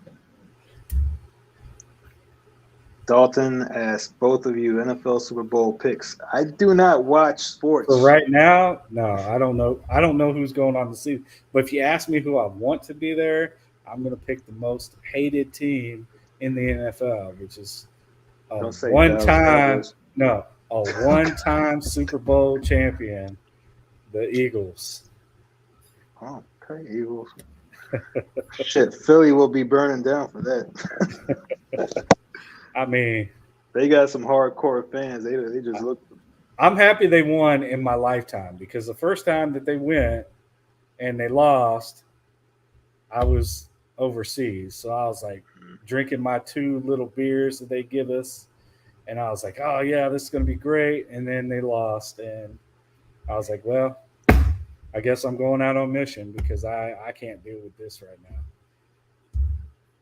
Dalton asked both of you NFL Super Bowl picks. I do not watch sports. For right now, no, I don't know. I don't know who's going on the season. But if you ask me who I want to be there, I'm going to pick the most hated team in the NFL, which is a one-time Super Bowl champion, the Eagles. Oh, okay, Eagles. Shit, Philly will be burning down for that. I mean, they got some hardcore fans. They just look. I'm happy they won in my lifetime, because the first time that they went and they lost, I was overseas. So I was like drinking my 2 little beers that they give us. And I was like, oh yeah, this is going to be great. And then they lost. And I was like, well, I guess I'm going out on mission, because I can't deal with this right now.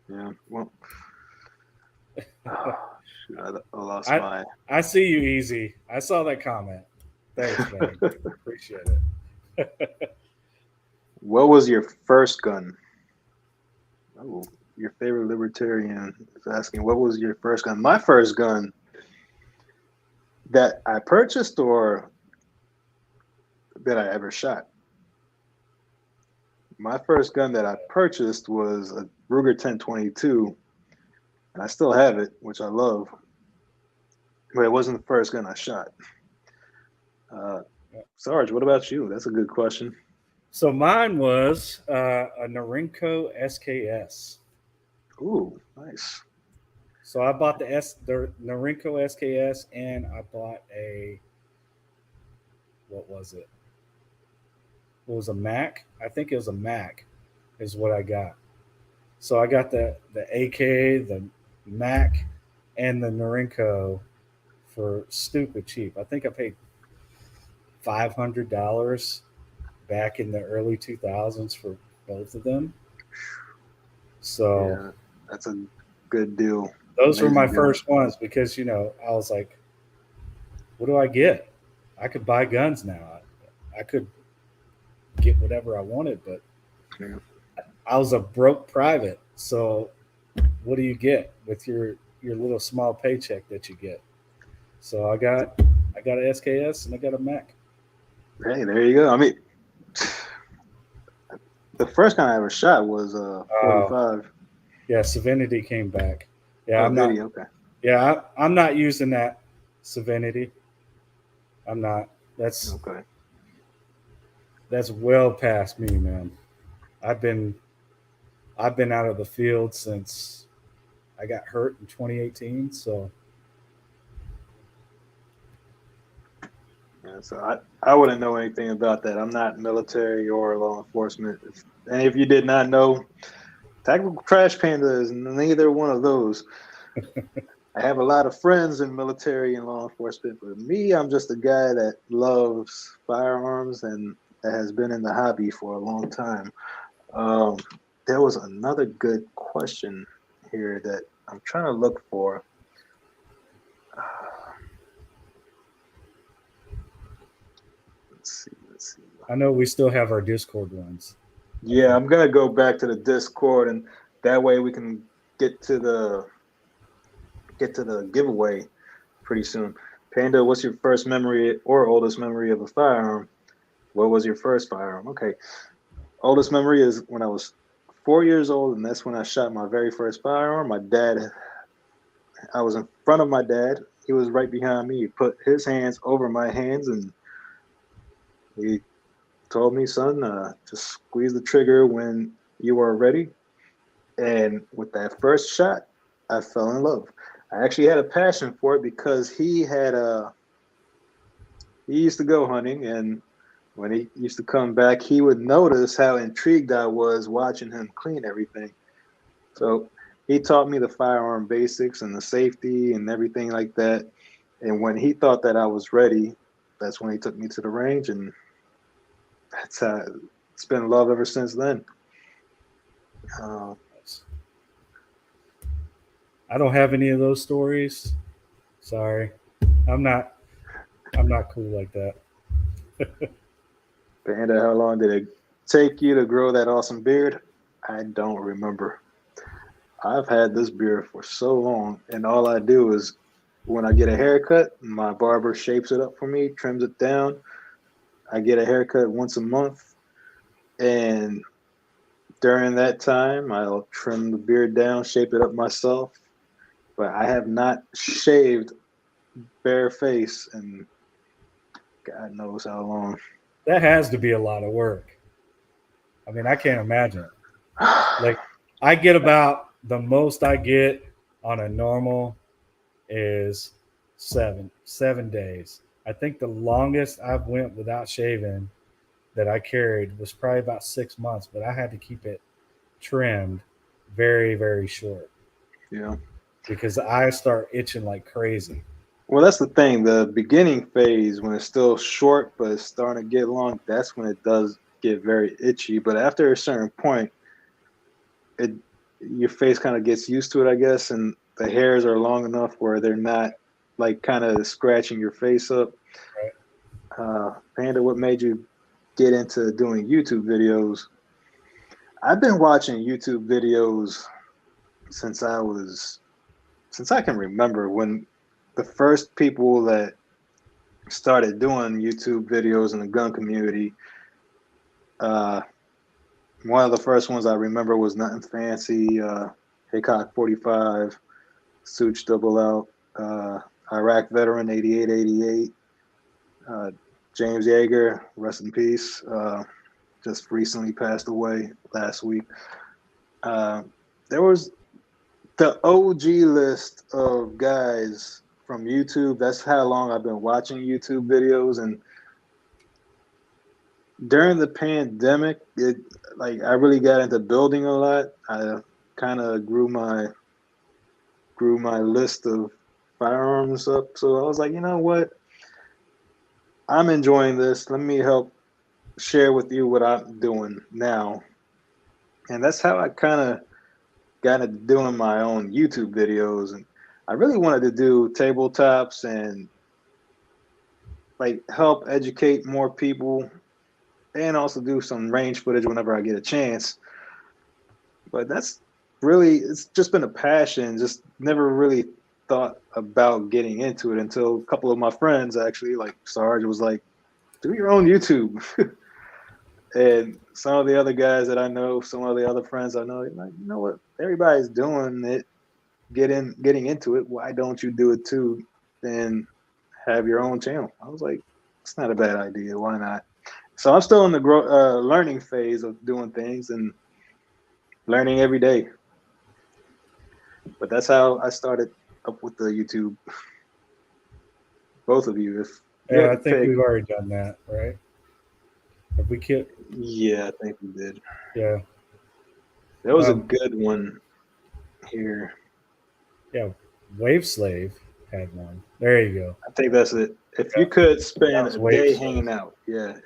Yeah, well, shoot, I lost my. I see you, Easy. I saw that comment. Thanks, man. Appreciate it. What was your first gun? Oh, your favorite libertarian is asking, what was your first gun? My first gun that I purchased or that I ever shot? My first gun that I purchased was a Ruger 1022, and I still have it, which I love. But it wasn't the first gun I shot. Uh, Sarge, what about you? That's a good question. So mine was a Norinco SKS. Ooh, nice. So I bought the Norinco SKS, and I bought a, what was it? It was a Mac. I think it was a Mac, is what I got. So I got the AK, the Mac, and the Norinco for stupid cheap. I think I paid $500 back in the early 2000s for both of them. So Yeah, that's a good deal. those were my Amazing deal. first ones because I was like, what do I get? I could buy guns now. I could get whatever I wanted, but Yeah. I was a broke private. So what do you get with your little small paycheck that you get? So I got an SKS and I got a Mac. Hey, there you go. I mean, the first gun I ever shot was a Oh, 45. yeah, Savinity came back. Yeah, Oh, I'm not. video. Okay. Yeah, I'm not using that Savinity. I'm not. Okay. That's well past me, man. I've been I've been out of the field since I got hurt in 2018. So Yeah, so I wouldn't know anything about that. I'm not military or law enforcement. If any of you did not know, Tactical Trash Panda is neither one of those. I have a lot of friends in military and law enforcement, but me, I'm just a guy that loves firearms and that has been in the hobby for a long time. Um, there was another good question here that I'm trying to look for. Let's see. I know we still have our Discord ones. I Yeah, think. I'm gonna go back to the Discord, and that way we can get to the giveaway pretty soon. Panda, what's your first memory or oldest memory of a firearm? What was your first firearm? Okay, oldest memory is when I was 4 years old, and that's when I shot my very first firearm. I was in front of my dad. He was right behind me. He put his hands over my hands, and he told me, "Son, just squeeze the trigger when you are ready." And with that first shot, I fell in love. I actually had a passion for it because he used to go hunting, and when he used to come back, he would notice how intrigued I was watching him clean everything. So he taught me the firearm basics and the safety and everything like that. And when he thought that I was ready, that's when he took me to the range, and that's how it's been love ever since then. Uh, I don't have any of those stories. Sorry, I'm not. I'm not cool like that. Panda, how long did it take you to grow that awesome beard? I don't remember. I've had this beard for so long, and all I do is when I get a haircut, my barber shapes it up for me, trims it down. I get a haircut once a month, and during that time, I'll trim the beard down, shape it up myself. But I have not shaved bare face in God knows how long. That has to be a lot of work. I mean, I can't imagine. Like, I get about the most I get on a normal is 7 days. I think the longest I've went without shaving that I carried was probably about 6 months, but I had to keep it trimmed very, very short Yeah. because I start itching like crazy. Well, that's the thing. The beginning phase, when it's still short but it's starting to get long, that's when it does get very itchy. But after a certain point, it your face kind of gets used to it, I guess, and the hairs are long enough where they're not like kind of scratching your face up. Right? Panda, what made you get into doing YouTube videos? I've been watching YouTube videos since since I can remember when the first people that started doing YouTube videos in the gun community. Uh, One of the first ones I remember was Nothing Fancy, Hickok 45, Such Double Out, Iraq Veteran 8888, James Yeager, rest in peace, just recently passed away last week. There was the OG list of guys from YouTube. That's how long I've been watching YouTube videos. And during the pandemic, I really got into building a lot. I kind of grew my list of firearms up. So I was like, you know what? I'm enjoying this. Let me help share with you what I'm doing now. And that's how I kind of got into doing my own YouTube videos. And I really wanted to do tabletops and like help educate more people and also do some range footage whenever I get a chance. But that's really, it's just been a passion. Just never really thought about getting into it until a couple of my friends actually, like Sarge, was like, do your own YouTube. And some of the other guys that I know, some of the other friends I know, like, you know what, everybody's doing it, getting into it. Why don't you do it too? Then have your own channel. I was like, it's not a bad idea. Why not? So I'm still in the learning phase of doing things and learning every day. But that's how I started up with the YouTube. Both of you, if you Yeah, had I to think pick. we've already done that, right? Have we killed? Yeah, I think we did. Yeah. There was a good one here. Yeah, Wave Slave had one. There you go. I think that's it. If you Yeah, could that spend was a Wave day Slave. hanging out,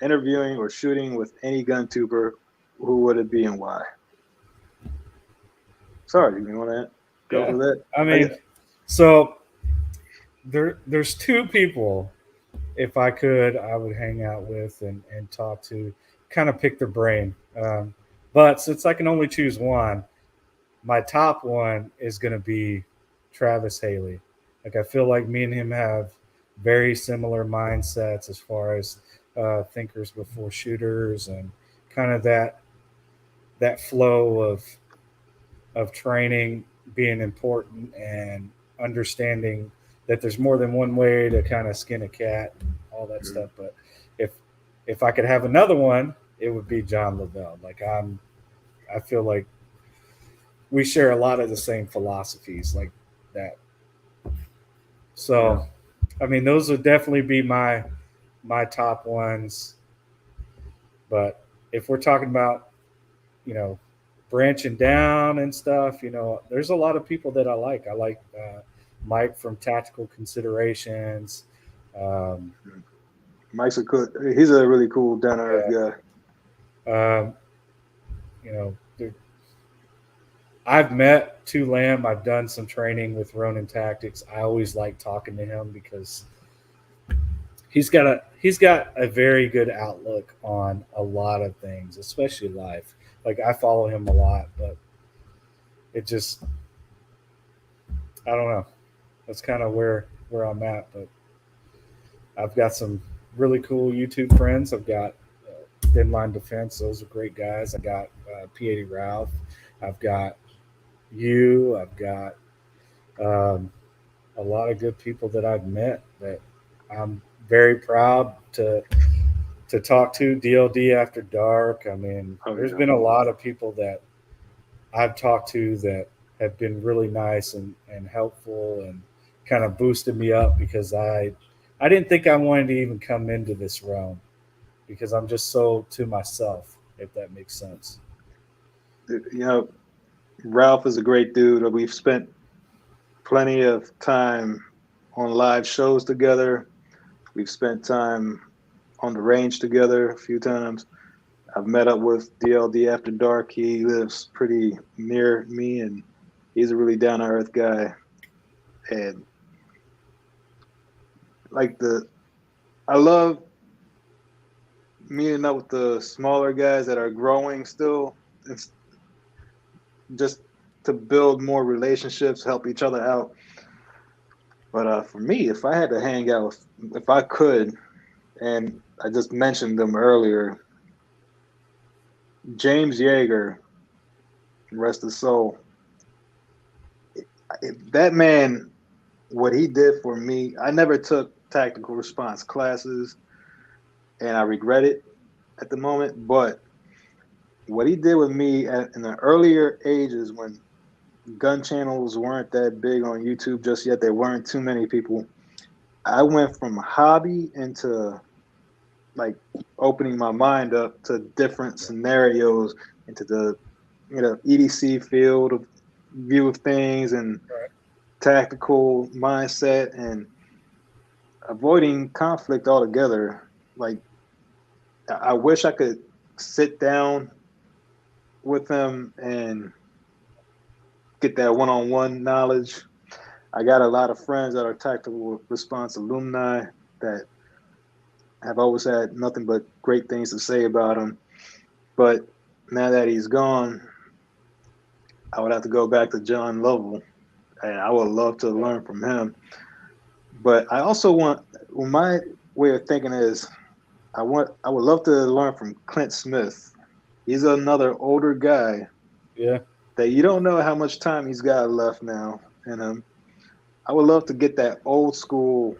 interviewing or shooting with any gun tuber, who would it be and why? Sorry, you want to go Yeah, for that? I mean, so there's two people. If I could, I would hang out with and talk to, kind of pick their brain. But since I can only choose one, my top one is going to be Travis Haley. Like I feel like me and him have very similar mindsets as far as thinkers before shooters and kind of that flow of training being important and understanding that there's more than one way to kind of skin a cat and all that stuff. But if if I could have another one, it would be John Lavelle. I feel like we share a lot of the same philosophies like that. So, I mean, those would definitely be my top ones. But if we're talking about, you know, branching down and stuff, there's a lot of people that I like. I like Mike from Tactical Considerations. Um, Mike's he's a really cool down to earth guy. um, I've met Lamb. I've done some training with Ronin Tactics. I always like talking to him because he's got a very good outlook on a lot of things, especially life. Like I follow him a lot, but it just I don't know. That's kind of where I'm at. But I've got some really cool YouTube friends. I've got Thin Line Defense. Those are great guys. I got P80 Ralph. I've got you. I've got a lot of good people that I've met that I'm very proud to talk to. DLD After Dark. I mean, there's been a lot of people that I've talked to that have been really nice and helpful and kind of boosted me up because I didn't think I wanted to even come into this realm because I'm just so to myself, if that makes sense. Ralph is a great dude. We've spent plenty of time on live shows together. We've spent time on the range together a few times. I've met up with DLD After Dark. He lives pretty near me, and he's a really down to earth guy. And I love meeting up with the smaller guys that are growing still. It's just to build more relationships, help each other out. But for me, if I had to hang out, if I could, and I just mentioned them earlier, James Yeager, rest his soul. That man, what he did for me, I never took tactical response classes, and I regret it at the moment. But what he did with me in the earlier ages when gun channels weren't that big on YouTube just yet, there weren't too many people. I went from hobby into like opening my mind up to different scenarios, into the EDC field of view of things and Right. tactical mindset and avoiding conflict altogether. Like I wish I could sit down with him and get that one-on-one knowledge. I got a lot of friends that are tactical response alumni that have always had nothing but great things to say about him. But now that he's gone, I would have to go back to John Lovell, and I would love to learn from him. But I also want, well, my way of thinking is, I would love to learn from Clint Smith. He's another older guy. Yeah. That you don't know how much time he's got left now, and I would love to get that old school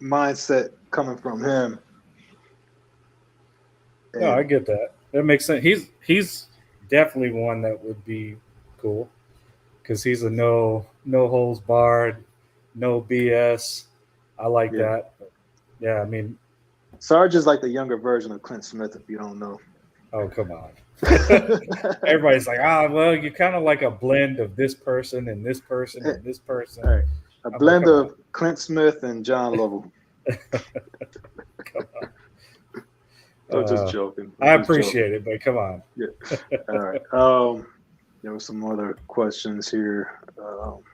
mindset coming from him. No, I And get that. That makes sense. He's definitely one that would be cool because he's a no holds barred, no BS. I like yeah, that. Yeah, I mean, Sarge is like the younger version of Clint Smith, if you don't know. oh come on. Everybody's like, well, you're kind of like a blend of this person and this person and this person. All right. A I'm like, blend of Clint Smith and John Lovell. come on. I'm just joking. I appreciate it, but come on. Yeah. All right. There were some other questions here. Go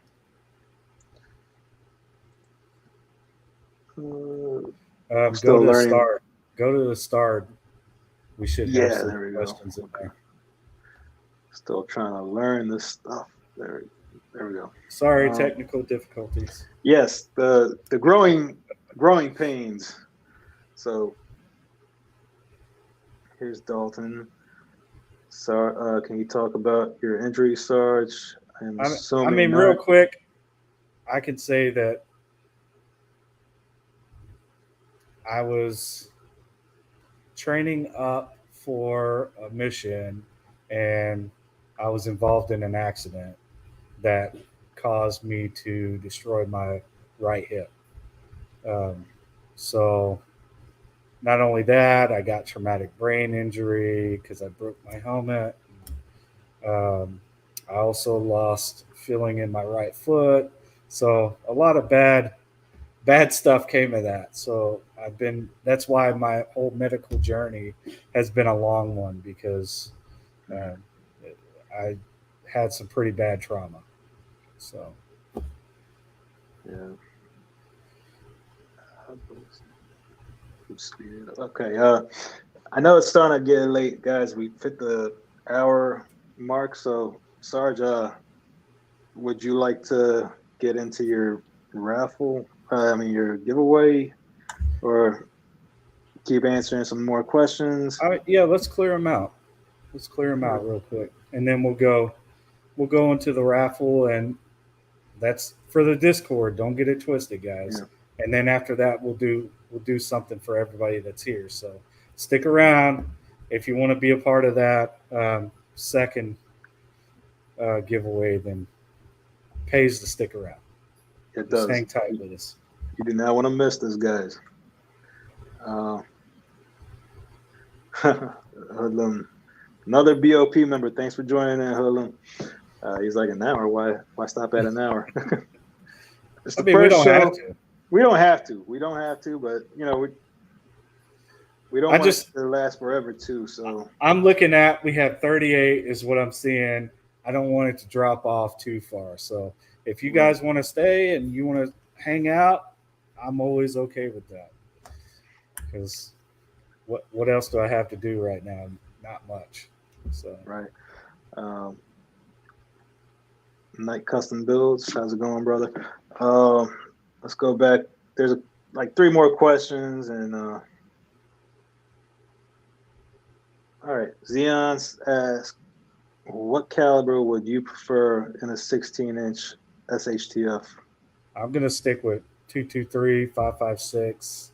to the star. Go to the star. We should have some there we questions go. in there. Still trying to learn this stuff. There we go. Sorry, technical difficulties. Yes, the growing pains. So here's Dalton. Can you talk about your injury, Sarge? I mean, real quick, I can say that I was training up for a mission and I was involved in an accident that caused me to destroy my right hip. So not only that, I got traumatic brain injury because I broke my helmet. I also lost feeling in my right foot. So a lot of bad stuff came of that. So that's why my whole medical journey has been a long one because I had some pretty bad trauma. So, yeah. Okay. I know it's starting to get late, guys. We hit the hour mark. So, Sarge, would you like to get into your raffle? Your giveaway, or keep answering some more questions? Yeah, let's clear them out. Let's clear them out real quick, and then we'll go into the raffle, and that's for the Discord. Don't get it twisted, guys. Yeah. And then after that, we'll do something for everybody that's here. So stick around if you want to be a part of that second giveaway. Then pays to stick around. It does. Just hang tight with us. You do not want to miss this, guys. Hoodlum, another BOP member. Thanks for joining in, Hoodlum. He's like, an hour. Why stop at an hour? It's the first show. We don't have to. But we don't want it to last forever too. So I'm looking at, we have 38 is what I'm seeing. I don't want it to drop off too far. So if you guys want to stay and you want to hang out, I'm always okay with that. Because what else do I have to do right now? Not much. So right. Night Custom Builds. How's it going, brother? Let's go back. There's like 3 more questions, and All right. Xeon's asks, what caliber would you prefer in a 16-inch SHTF? I'm gonna stick with 223, 5.56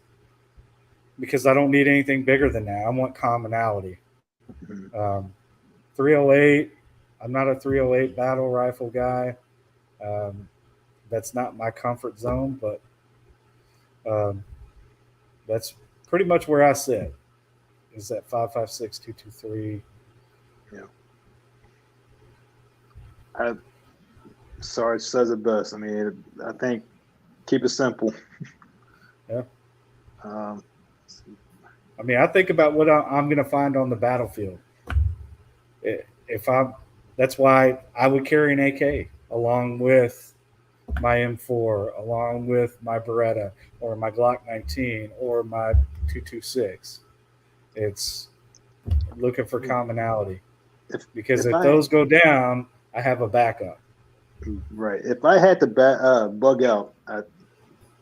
because I don't need anything bigger than that. I want commonality. Mhm. 308. I'm not a 308 battle rifle guy. Um, that's not my comfort zone, but um, that's pretty much where I sit. Is that 5.56, 223? Yeah. I, Sarge says it best. I mean, I think keep it simple. Yeah. Um, I mean, I think about what I'm going to find on the battlefield. If I'm, that's why I would carry an AK along with my M4, along with my Beretta or my Glock 19 or my 226. It's looking for commonality if because if if I those go down, I have a backup. right, if I had to bug out,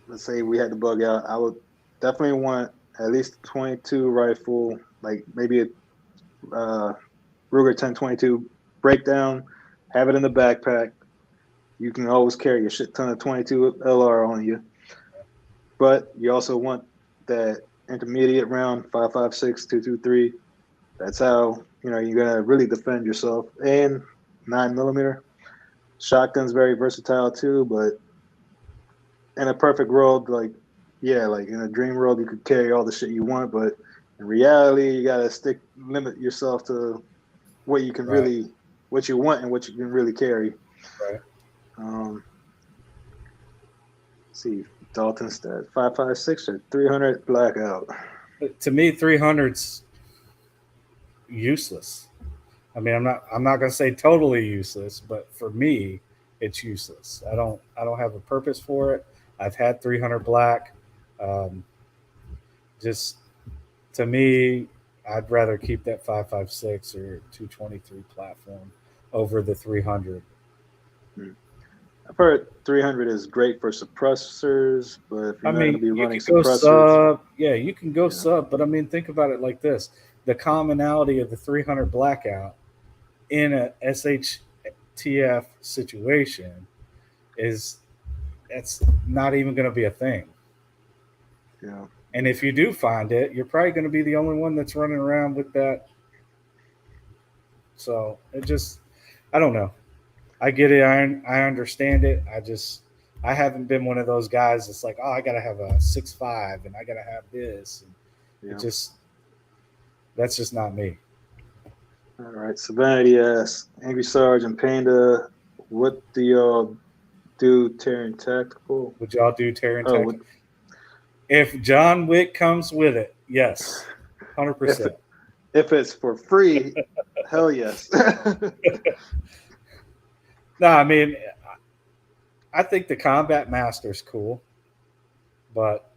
let's say we had to bug out, I would definitely want at least a 22 rifle, like maybe a Ruger 1022 breakdown. Have it in the backpack. You can always carry a shit ton of 22 LR on you, but you also want that intermediate round 5.56, 223. That's how you're gonna really defend yourself. And 9 millimeter shotgun's very versatile too. But in a perfect world, like yeah, like in a dream world, you could carry all the shit you want. But in reality, you gotta limit yourself to what you can Right, really, what you want and what you can really carry. right. Um, see, Dalton stat 5.56 or 300 blackout. But to me, 300's useless. I mean, I'm not going to say totally useless, but for me, it's useless. I don't have a purpose for it. I've had 300 black. Um, just to me, I'd rather keep that 5.56 or 223 platform over the 300. Hmm. I've heard 300 is great for suppressors, but if you're I not going to mean, be you running can go suppressors, sub. Yeah, you can go yeah, sub, but I mean, think about it like this: the commonality of the 300 blackout in a SHTF situation is that's not even going to be a thing. yeah, And if you do find it, you're probably going to be the only one that's running around with that. So it just, I don't know. I get it. I understand it. I haven't been one of those guys that's like, oh, I got to have a 6.5 and I got to have this. And it yeah. just, that's just not me. All right. Savanity asks, Angry Sarge and Panda, what do y'all do tearing tactical? Would y'all do Terran Oh, Tech? If John Wick comes with it, yes, if 100%. if it's for free, hell yes. No, I mean, I think the Combat Master's cool, but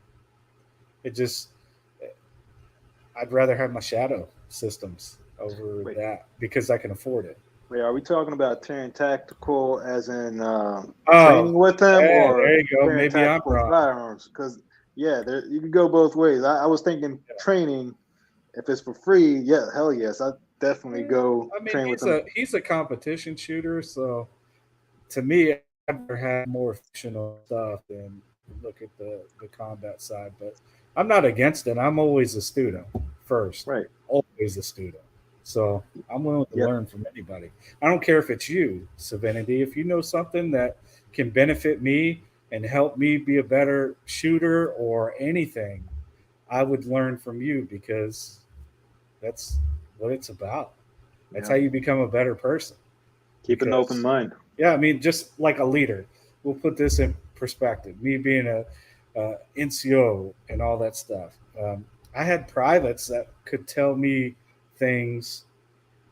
it just, I'd rather have my Shadow systems over wait, that because I can afford it. wait, are we talking about tearing tactical as in Oh, training with them yeah, or there you go. tearing Maybe I'm tactical wrong. firearms? Because yeah, you can go both ways. I was thinking training. If it's for free, yeah, hell yes, I'd definitely go I mean, train with he's them. a competition shooter, so to me, I'd rather have more fictional stuff than look at the combat side. But I'm not against it. I'm always a student first, Right. always a student. So I'm willing to Yep. learn from anybody. I don't care if it's you, Savinity. If you know something that can benefit me and help me be a better shooter or anything, I would learn from you because that's what it's about. That's how Yep. you become a better person. Keep an open Because, mind. yeah, I mean, just like a leader, we'll put this in perspective. Me being a NCO and all that stuff, I had privates that could tell me things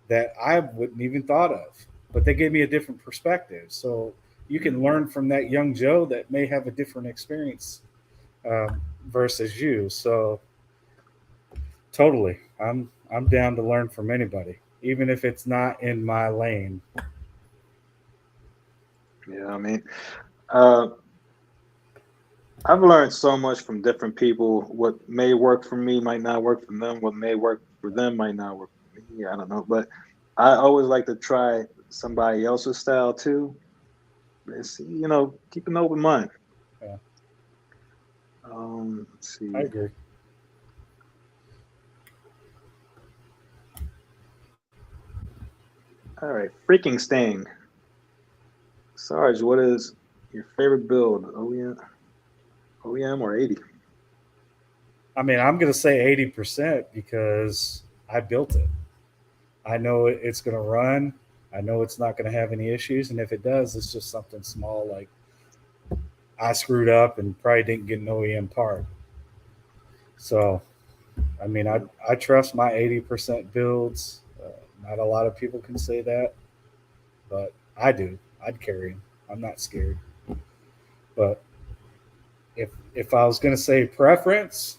that I wouldn't even thought of, but they gave me a different perspective. So you can Mhm. learn from that young Joe that may have a different experience versus you. So totally, I'm down to learn from anybody, even if it's not in my lane. Yeah, I mean, uh, I've learned so much from different people. What may work for me might not work for them. What may work for them might not work for Yeah, I don't know, but I always like to try somebody else's style too. It's, keep an open mind. Yeah, Let's I see. agree. All right, freaking Sting. Sarge, what is your favorite build? OEM or 80? I mean, I'm going to say 80% because I built it. I know it's going to run. I know it's not going to have any issues. And if it does, it's just something small like I screwed up and probably didn't get an OEM part. So, I mean, I trust my 80% builds. Not a lot of people can say that, but I do. I'd carry them. I'm not scared. But if I was going to say preference,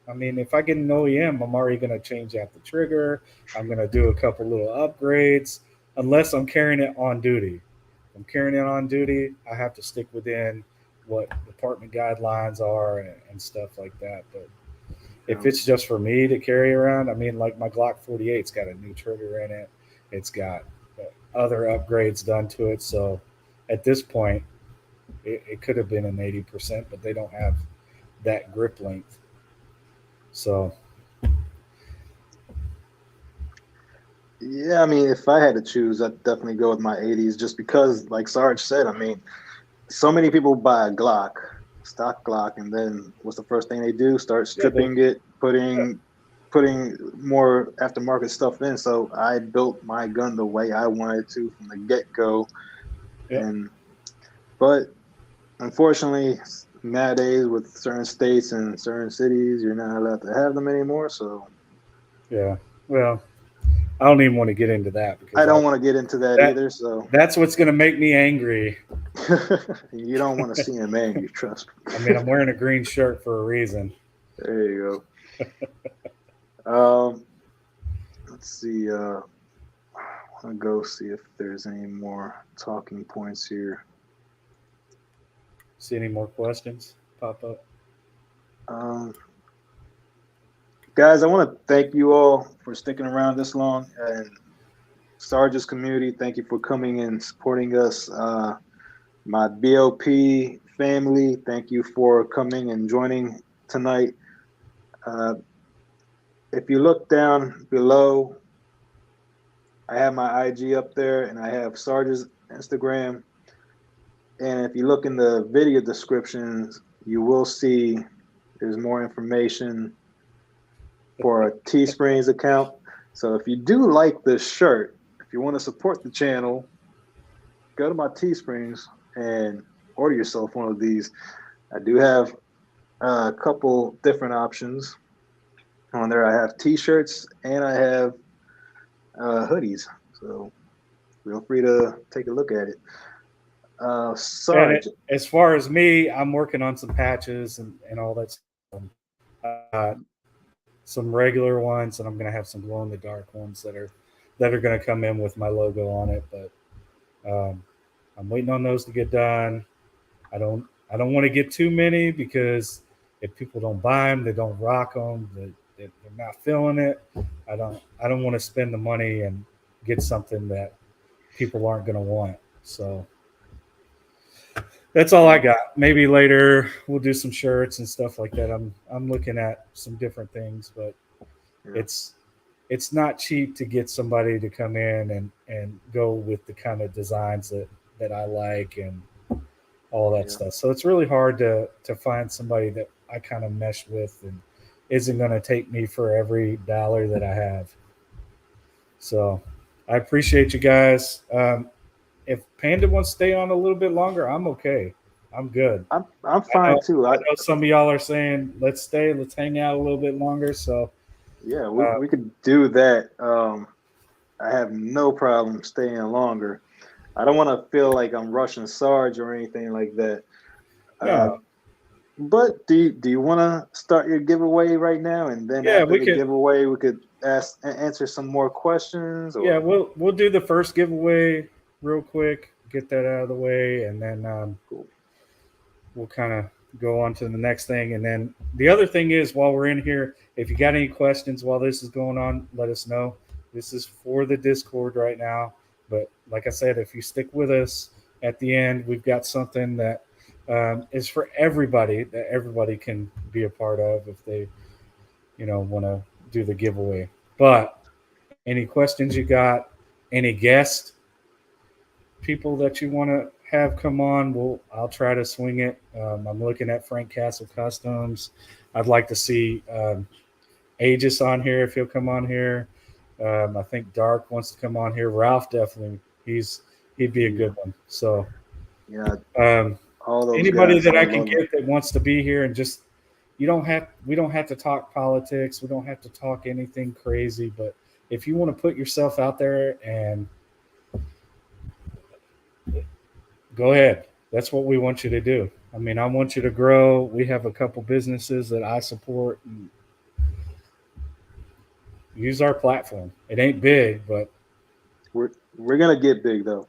I mean, if I get an OEM, I'm already going to change out the trigger. I'm going to do a couple little upgrades, unless I'm carrying it on duty. If I'm carrying it on duty, I have to stick within what department guidelines are and stuff like that. But if it's just for me to carry around, I mean, like my Glock 48's got a new trigger in it. It's got other upgrades done to it. So at this point, it could have been an 80%, but they don't have that grip length. So Yeah, I mean, if I had to choose, I'd definitely go with my 80s just because, like Sarge said, I mean, so many people buy a Glock, stock Glock, and then what's the first thing they do? Start stripping it, putting more aftermarket stuff in. So I built my gun the way I wanted to from the get-go. And but unfortunately, nowadays with certain states and certain cities, you're not allowed to have them anymore. So yeah, well, I don't even want to get into that because I don't want to get into that either. So that's what's going to make me angry. You don't want to see him angry, trust me. I mean, I'm wearing a green shirt for a reason. There you go. Let's see. I want to go see if there's any more talking points here. See any more questions pop up? Guys, I want to thank you all for sticking around this long, and Sarge's community, thank you for coming and supporting us. My BOP family, thank you for coming and joining tonight. If you look down below, I have my IG up there, and I have Sarge's Instagram. And if you look in the video descriptions, you will see there's more information for a Teesprings account. So if you do like this shirt, if you want to support the channel, go to my Teesprings and order yourself one of these. I do have a couple different options on there. I have T-shirts and I have hoodies. So feel free to take a look at it. Sarge. As far as me, I'm working on some patches and all that stuff. Some regular ones, and I'm going to have some glow in the dark ones that are going to come in with my logo on it. But I'm waiting on those to get done. I don't want to get too many because if people don't buy them, they don't rock them. They're not feeling it. I don't want to spend the money and get something that people aren't going to want. So that's all I got. Maybe later we'll do some shirts and stuff like that. I'm looking at some different things, but it's not cheap to get somebody to come in and go with the kind of designs that I like and all that stuff. So it's really hard to find somebody that I kind of mesh with and isn't going to take me for every dollar that I have. So I appreciate you guys. If Panda wants to stay on a little bit longer, I'm okay. I'm good. I'm fine too. I know some of y'all are saying let's stay, let's hang out a little bit longer. So yeah, we could do that. I have no problem staying longer. I don't want to feel like I'm rushing Sarge or anything like that. But do you want to start your giveaway right now, and then after the giveaway, we could answer some more questions? Or? Yeah, we'll do the first giveaway real quick, get that out of the way, and then we'll kind of go on to the next thing. And then the other thing is, while we're in here, if you got any questions while this is going on, let us know. This is for the Discord right now. But like I said, if you stick with us at the end, we've got something that is for everybody, that everybody can be a part of if they, want to do the giveaway. But any questions you got, any guests, people that you want to have come on, I'll try to swing it. I'm looking at Frank Castle Customs. I'd like to see Aegis on here if he'll come on here. I think Dark wants to come on here. Ralph definitely. He'd be a good one. So yeah, all those anybody that I can get that wants to be here, and just we don't have to talk politics. We don't have to talk anything crazy. But if you want to put yourself out there and go ahead. That's what we want you to do. I mean, I want you to grow. We have a couple businesses that I support. And use our platform. It ain't big, but we're gonna get big though.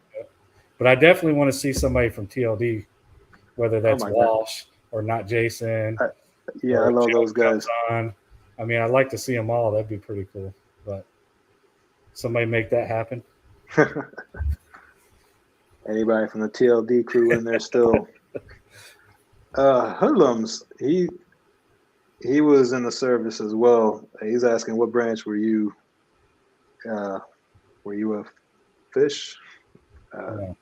But I definitely want to see somebody from TLD, whether that's Walsh or Not Jason. I love those guys. On. I mean, I'd like to see them all. That'd be pretty cool. But somebody make that happen. Anybody from the TLD crew in there still? Hoodlums, he was in the service as well. He's asking, what branch were you? Were you a fish? No.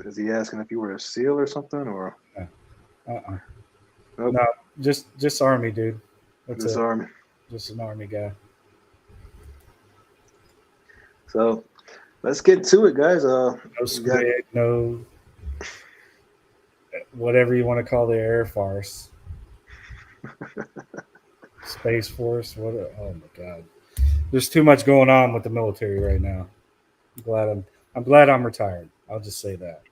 Is he asking if you were a SEAL or something? Or Nope. No, just Army, dude. That's just Army. Just an Army guy. So let's get to it, guys. No squid, no whatever you want to call the Air Force, Space Force. Oh my God, there's too much going on with the military right now. I'm glad I'm retired. I'll just say that.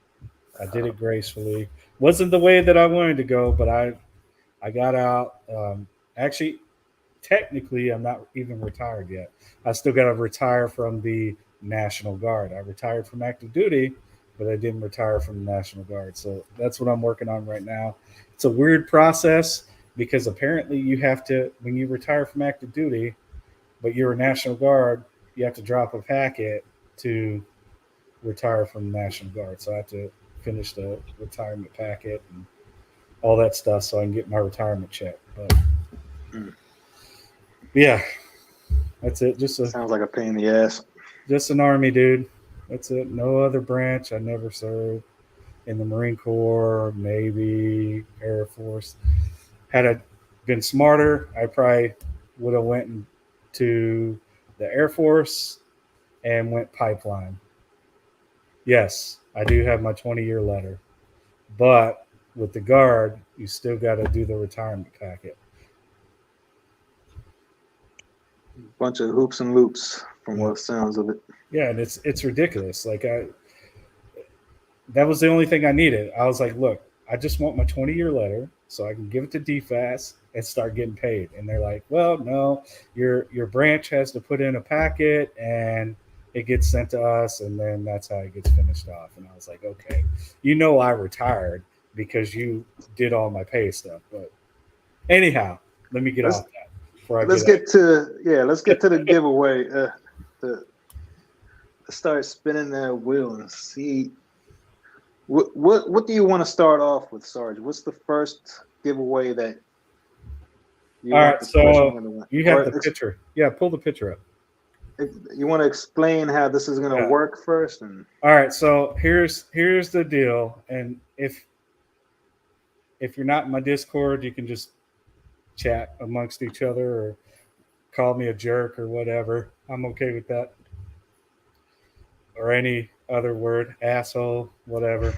I did it gracefully. Wasn't the way that I wanted to go, but I got out. Actually, technically, I'm not even retired yet. I still got to retire from the National Guard. I retired from active duty, but I didn't retire from the National Guard. So that's what I'm working on right now. It's a weird process because apparently you have to, when you retire from active duty, but you're a National Guard, you have to drop a packet to retire from the National Guard. So I have to finish the retirement packet and all that stuff so I can get my retirement check. But yeah, that's it. Sounds like a pain in the ass. Just an Army, dude. That's it. No other branch. I never served in the Marine Corps, Navy, Air Force. Had I been smarter, I probably would have went to the Air Force and went pipeline. Yes, I do have my 20-year letter. But with the Guard, you still got to do the retirement packet. Bunch of hoops and loops from what sounds of it. Yeah, and it's ridiculous. Like that was the only thing I needed. I was like, look, I just want my 20-year letter so I can give it to DFAS and start getting paid. And they're like, well, no, your branch has to put in a packet and it gets sent to us, and then that's how it gets finished off. And I was like, okay, I retired because you did all my pay stuff. But anyhow, let me get off that. Let's get to the giveaway. To start spinning that wheel and see what do you want to start off with, Sarge? What's the first giveaway that you all right, so you have the picture. Yeah, pull the picture up. If you want to explain how this is going to work first. And all right, so here's the deal. And if you're not in my Discord, you can just chat amongst each other or call me a jerk or whatever. I'm okay with that. Or any other word, asshole, whatever.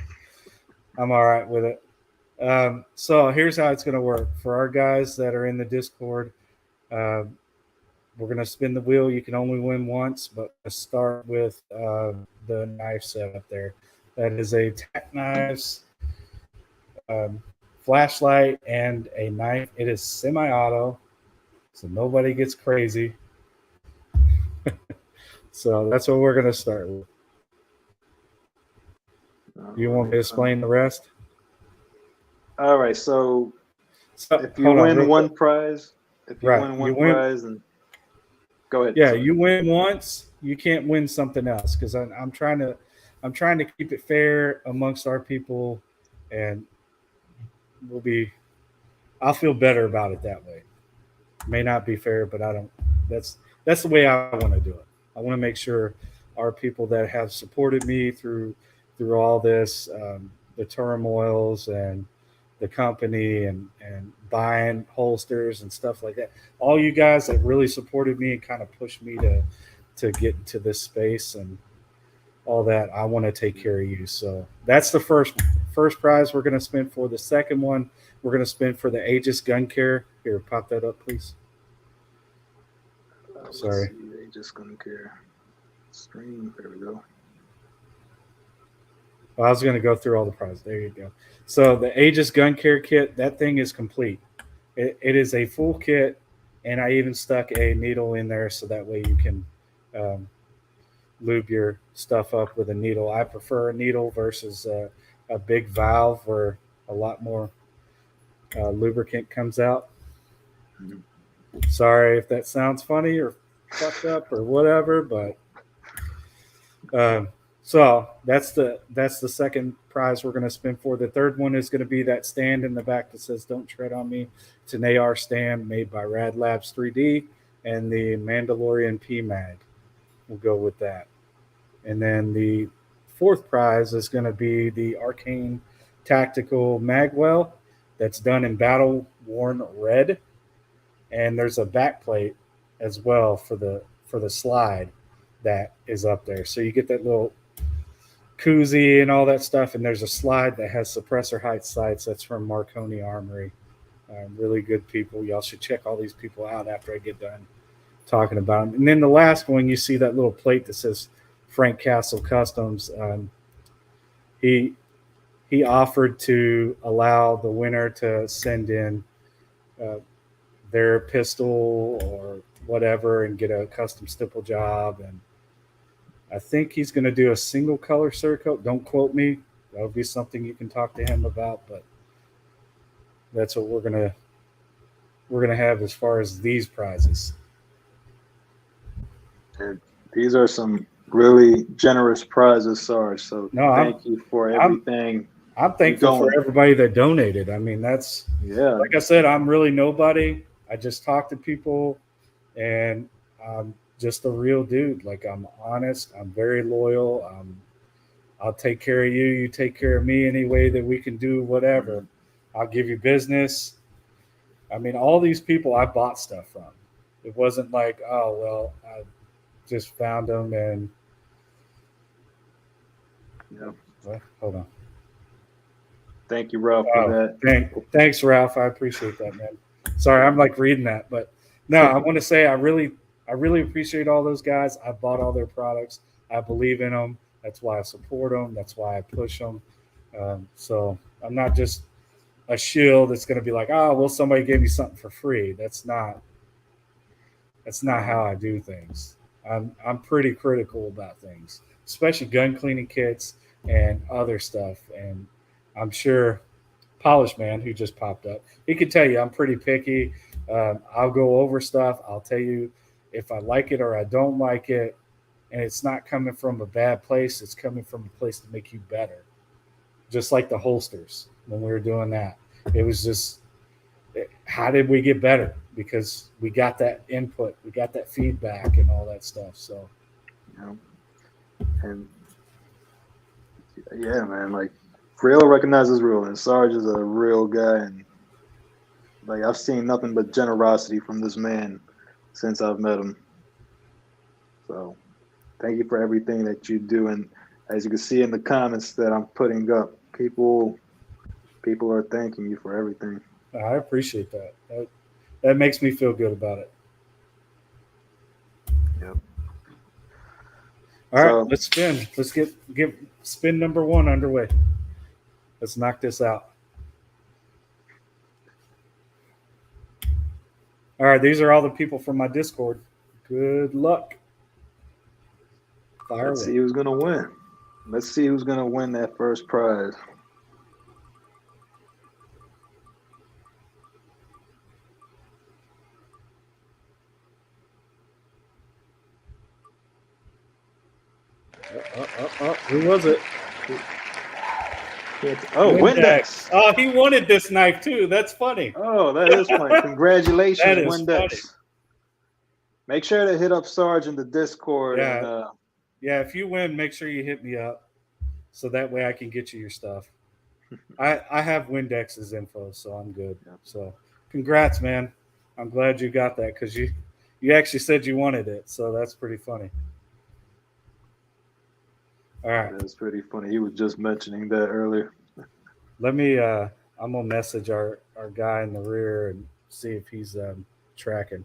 I'm all right with it. So here's how it's going to work. For our guys that are in the Discord, we're going to spin the wheel. You can only win once, but let's start with the knife set up there. That is a Tac Knives flashlight and a knife. It is semi-auto, so nobody gets crazy. So that's what we're going to start with. You want me to explain the rest? All right. So So if you hold on, win real one quick. prize, if you Right, win you one win. prize, then go ahead. Yeah, Sorry. you win once, you can't win something else because I'm trying to keep it fair amongst our people, and we'll be. I'll feel better about it that way. May not be fair, but I don't. That's the way I want to do it. I want to make sure our people that have supported me through all this, the turmoils and the company and buying holsters and stuff like that. All you guys that really supported me and kind of pushed me to get into this space and all that. I want to take care of you. So that's the first prize we're going to spend for. The second one we're going to spend for the Aegis Gun Care. Here, pop that up, please. Let's Sorry. see. They just gonna care. Stream. There we go. Well, I was going to go through all the prizes. There you go. So the Aegis Gun Care Kit, that thing is complete. It is a full kit, and I even stuck a needle in there so that way you can um, lube your stuff up with a needle. I prefer a needle versus a big valve where a lot more lubricant comes out. Mhm. Sorry if that sounds funny or fucked up or whatever, but so that's the second prize we're going to spin for. The third one is going to be that stand in the back that says "Don't tread on me." It's an AR stand made by Rad Labs 3D and the Mandalorian PMag. We'll go with that. And then the fourth prize is going to be the Arcane Tactical Magwell that's done in battle worn red, and there's a back plate as well for the slide that is up there. So you get that little koozie and all that stuff, and there's a slide that has suppressor height sights. That's from Marconi Armory. Really good people. Y'all should check all these people out after I get done talking about them. And then the last one, you see that little plate that says Frank Castle Customs. He he offered to allow the winner to send in uh, their pistol or whatever and get a custom stipple job. And I think he's going to do a single color Cerakote. Don't quote me. That'll be something you can talk to him about. But that's what we're gonna have as far as these prizes. And these are some really generous prizes, Sarge. So No, thank you for I'm everything I'm you're thankful for doing. everybody that donated. I mean, that's Yeah. like I said, I'm really nobody. I just talk to people, and I'm just a real dude. Like I'm honest. I'm very loyal. I'll take care of you. You take care of me any way that we can do whatever. Mhm. I'll give you business. I mean, all these people I bought stuff from. It wasn't like, oh well, I just found them and Yeah. hold on. Thank you, Ralph, for Oh, that. thanks, Ralph. I appreciate that, man. Sorry, I'm like reading that, but no, I want to say I really appreciate all those guys. I bought all their products. I believe in them. That's why I support them. That's why I push them. So I'm not just a shill that's going to be like, oh, well, somebody gave me something for free. That's not how I do things. I'm pretty critical about things, especially gun cleaning kits and other stuff. And I'm sure Polish Man who just popped up, he could tell you I'm pretty picky. I'll go over stuff. I'll tell you if I like it or I don't like it, and it's not coming from a bad place. It's coming from a place to make you better. Just like the holsters when we were doing that, it was just how did we get better? Because we got that input, we got that feedback, and all that stuff. So You know, and yeah, man, like real recognizes real, and Sarge is a real guy, and like I've seen nothing but generosity from this man since I've met him. So thank you for everything that you do, and as you can see in the comments that I'm putting up, people are thanking you for everything. I appreciate that. That makes me feel good about it. Yep. All right, So let's spin. Let's get spin number one underway. Let's knock this out. All right, these are all the people from my Discord. Good luck. Fire let's away. see who's gonna win. Let's see who's gonna win that first prize. Who was it? Oh, Windex. Oh, he wanted this knife too. That's funny. Oh, that is funny. Congratulations, That is Windex. funny. Make sure to hit up Sarge in the Discord. Yeah. And, Yeah, if you win, make sure you hit me up so that way I can get you your stuff. I have Windex's info, so I'm good. Yeah. So congrats, man. I'm glad you got that because you actually said you wanted it, so that's pretty funny. All right. That's pretty funny. He was just mentioning that earlier. Let me I'm gonna message our guy in the rear and see if he's tracking.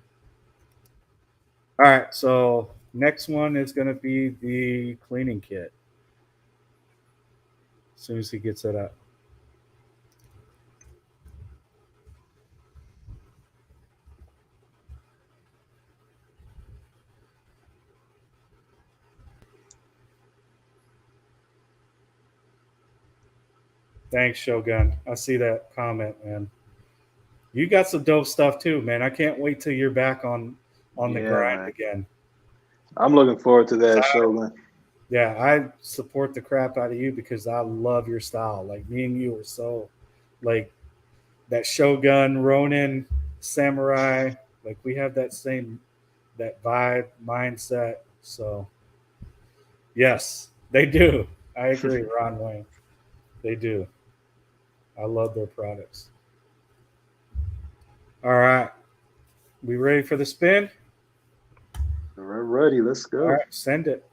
All right, so next one is gonna be the cleaning kit. As soon as he gets it up. Thanks, Shogun. I see that comment, man. You got some dope stuff too, man. I can't wait till you're back on the grind man. again. I'm looking forward to that, Shogun. Yeah, I support the crap out of you because I love your style. Like me and you are so like that Shogun, Ronin, Samurai. Like we have that same that vibe, mindset. So yes, they do. I agree, Ron Wayne. They do. I love their products. All right. We ready for the spin? We're ready. Let's go. All right, send it.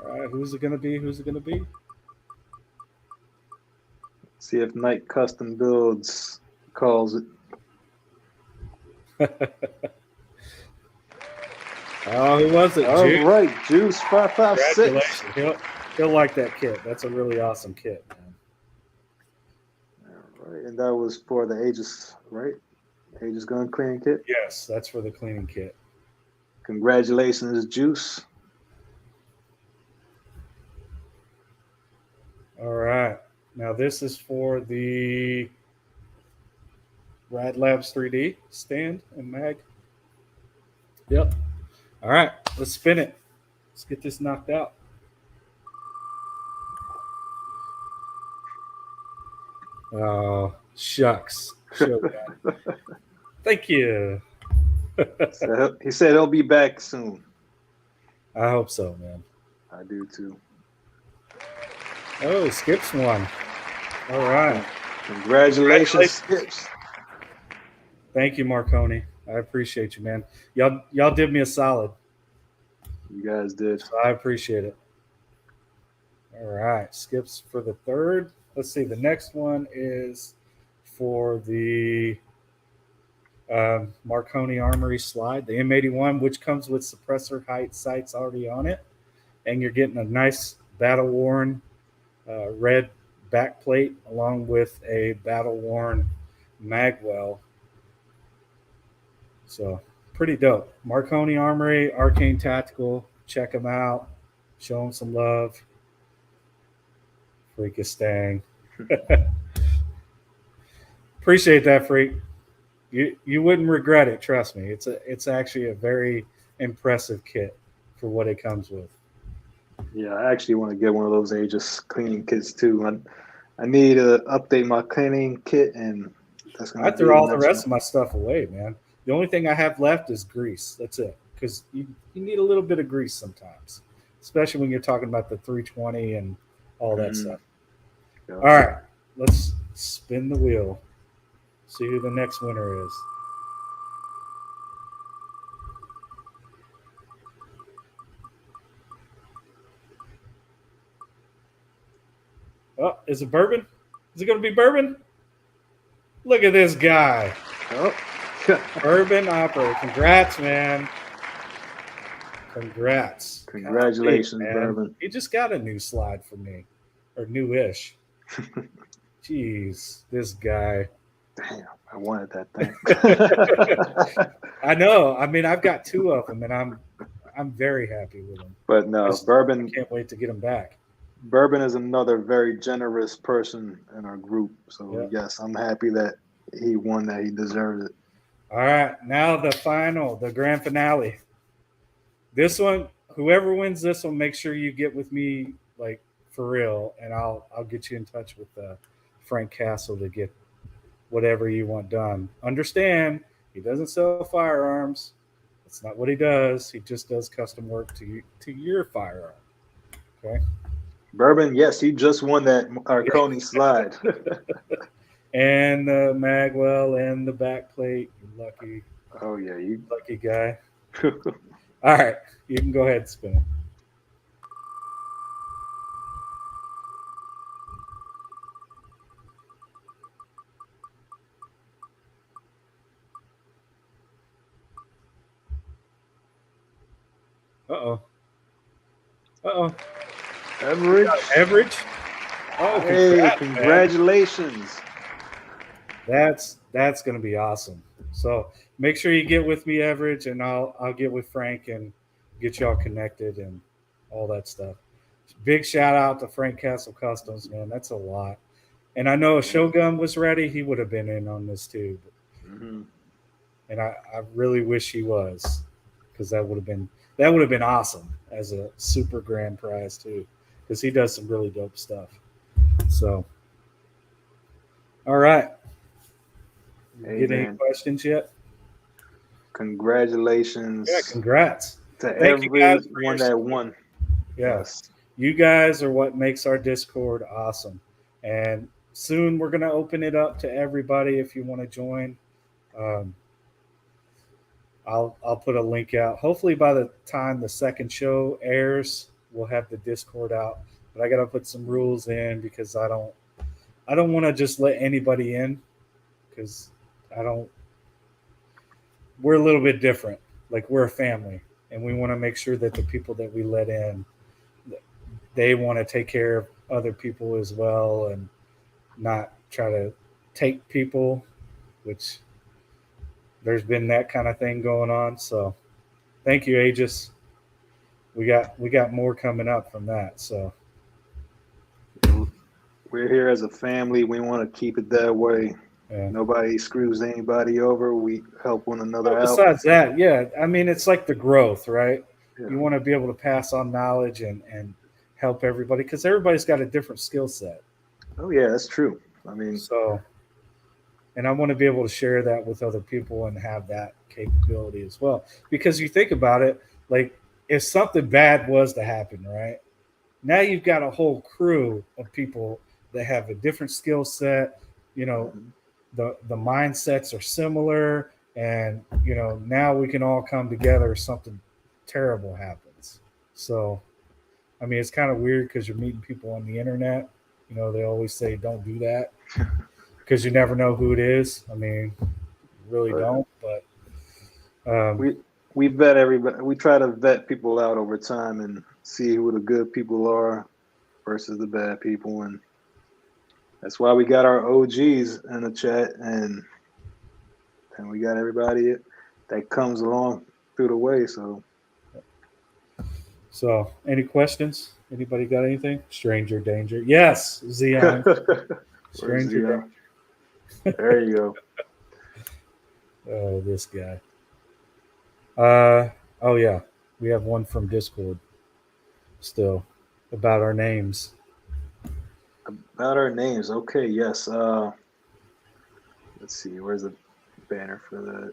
All right, who's it going to be? Who's it going to be? See if Night Custom Builds calls it. Oh, who was it? All Juice? right, Juice 556. Congratulations. He'll like that kit. That's a really awesome kit, man. All right, and that was for the Aegis, right? Aegis Gun Cleaning Kit. Yes, that's for the cleaning kit. Congratulations, Juice. All right. Now this is for the Rad Labs 3D stand and mag. Yep. All right, let's spin it. Let's get this knocked out. Oh, shucks. Thank you. So he said he'll be back soon. I hope so, man. I do too. Oh, Skips won. All right. Congratulations, Skips. Thank you, Marconi. I appreciate you, man. Y'all did me a solid. You guys did. So I appreciate it. All right. Skips for the third. Let's see. The next one is for the Marconi Armory slide, the M81, which comes with suppressor height sights already on it. And you're getting a nice battle-worn red backplate along with a battle-worn magwell. So pretty dope. Marconi Armory, Arcane Tactical. Check them out. Show them some love. Freakistang. Appreciate that, Freak. You wouldn't regret it. Trust me. It's actually a very impressive kit for what it comes with. Yeah, I actually want to get one of those Aegis cleaning kits too. I need to update my cleaning kit, and that's gonna. I threw all the rest of my stuff away, man. The only thing I have left is grease. That's it. Because you need a little bit of grease sometimes, especially when you're talking about the 320 and all that stuff. Yeah. All right, let's spin the wheel. See who the next winner is. Oh, is it Bourbon? Is it going to be Bourbon? Look at this guy. Oh. Urban Operator. Congrats, man. Congrats. Congratulations, man. Bourbon. He just got a new slide for me. Or new-ish. Jeez, this guy. Damn, I wanted that thing. I know. I mean, I've got two of them, and I'm very happy with them. But no, Bourbon. I can't wait to get them back. Bourbon is another very generous person in our group. So, yes, I'm happy that he won that. He deserves it. All right, now the grand finale. This one, whoever wins this one, make sure you get with me, like for real, and I'll get you in touch with Frank Castle to get whatever you want done. Understand, he doesn't sell firearms. That's not what he does. He just does custom work to your firearm. Okay. Bourbon, yes, he just won that Arconi slide. And the magwell and the back plate. You lucky. Oh yeah, you lucky guy. All right, you can go ahead and spin it. Uh-oh. Uh-oh. Average. Average? Oh, hey, congratulations. That's going to be awesome. So make sure you get with me, Average, and I'll get with Frank and get y'all connected and all that stuff. Big shout out to Frank Castle Customs, man. That's a lot. And I know if Shogun was ready, he would have been in on this too. Mm-hmm. And I really wish he was, because that would have been awesome as a super grand prize too, because he does some really dope stuff. So, all right. Hey, get any questions yet? Congratulations. Yeah, congrats to everyone that won. Yes. You guys are what makes our Discord awesome. And soon we're going to open it up to everybody if you want to join. I'll put a link out. Hopefully by the time the second show airs, we'll have the Discord out. But I got to put some rules in because I don't want to just let anybody in, because we're a little bit different. Like, we're a family, and we want to make sure that the people that we let in, they want to take care of other people as well and not try to take people, which there's been that kind of thing going on. So thank you, Aegis. We got more coming up from that. So we're here as a family. We want to keep it that way. Yeah. Nobody screws anybody over. We help one another out. Besides that, yeah, I mean, it's like the growth, right? Yeah. You want to be able to pass on knowledge and help everybody, because everybody's got a different skill set. Oh yeah, that's true. I mean, and I want to be able to share that with other people and have that capability as well. Because you think about it, like, if something bad was to happen, right? Now you've got a whole crew of people that have a different skill set. You know, the mindsets are similar, and now we can all come together if something terrible happens. So, I mean, it's kind of weird because you're meeting people on the internet. They always say don't do that because you never know who it is. I mean, you really don't. But we vet everybody. We try to vet people out over time and see who the good people are versus the bad people, and that's why we got our OGs in the chat, and we got everybody that comes along through the way. So, any questions? Anybody got anything? Stranger danger. Yes, Zion. Stranger danger. There you go. Oh, this guy. Oh yeah, we have one from Discord. Still, about our names. About our names. Okay. Yes. Let's see. Where's the banner for that?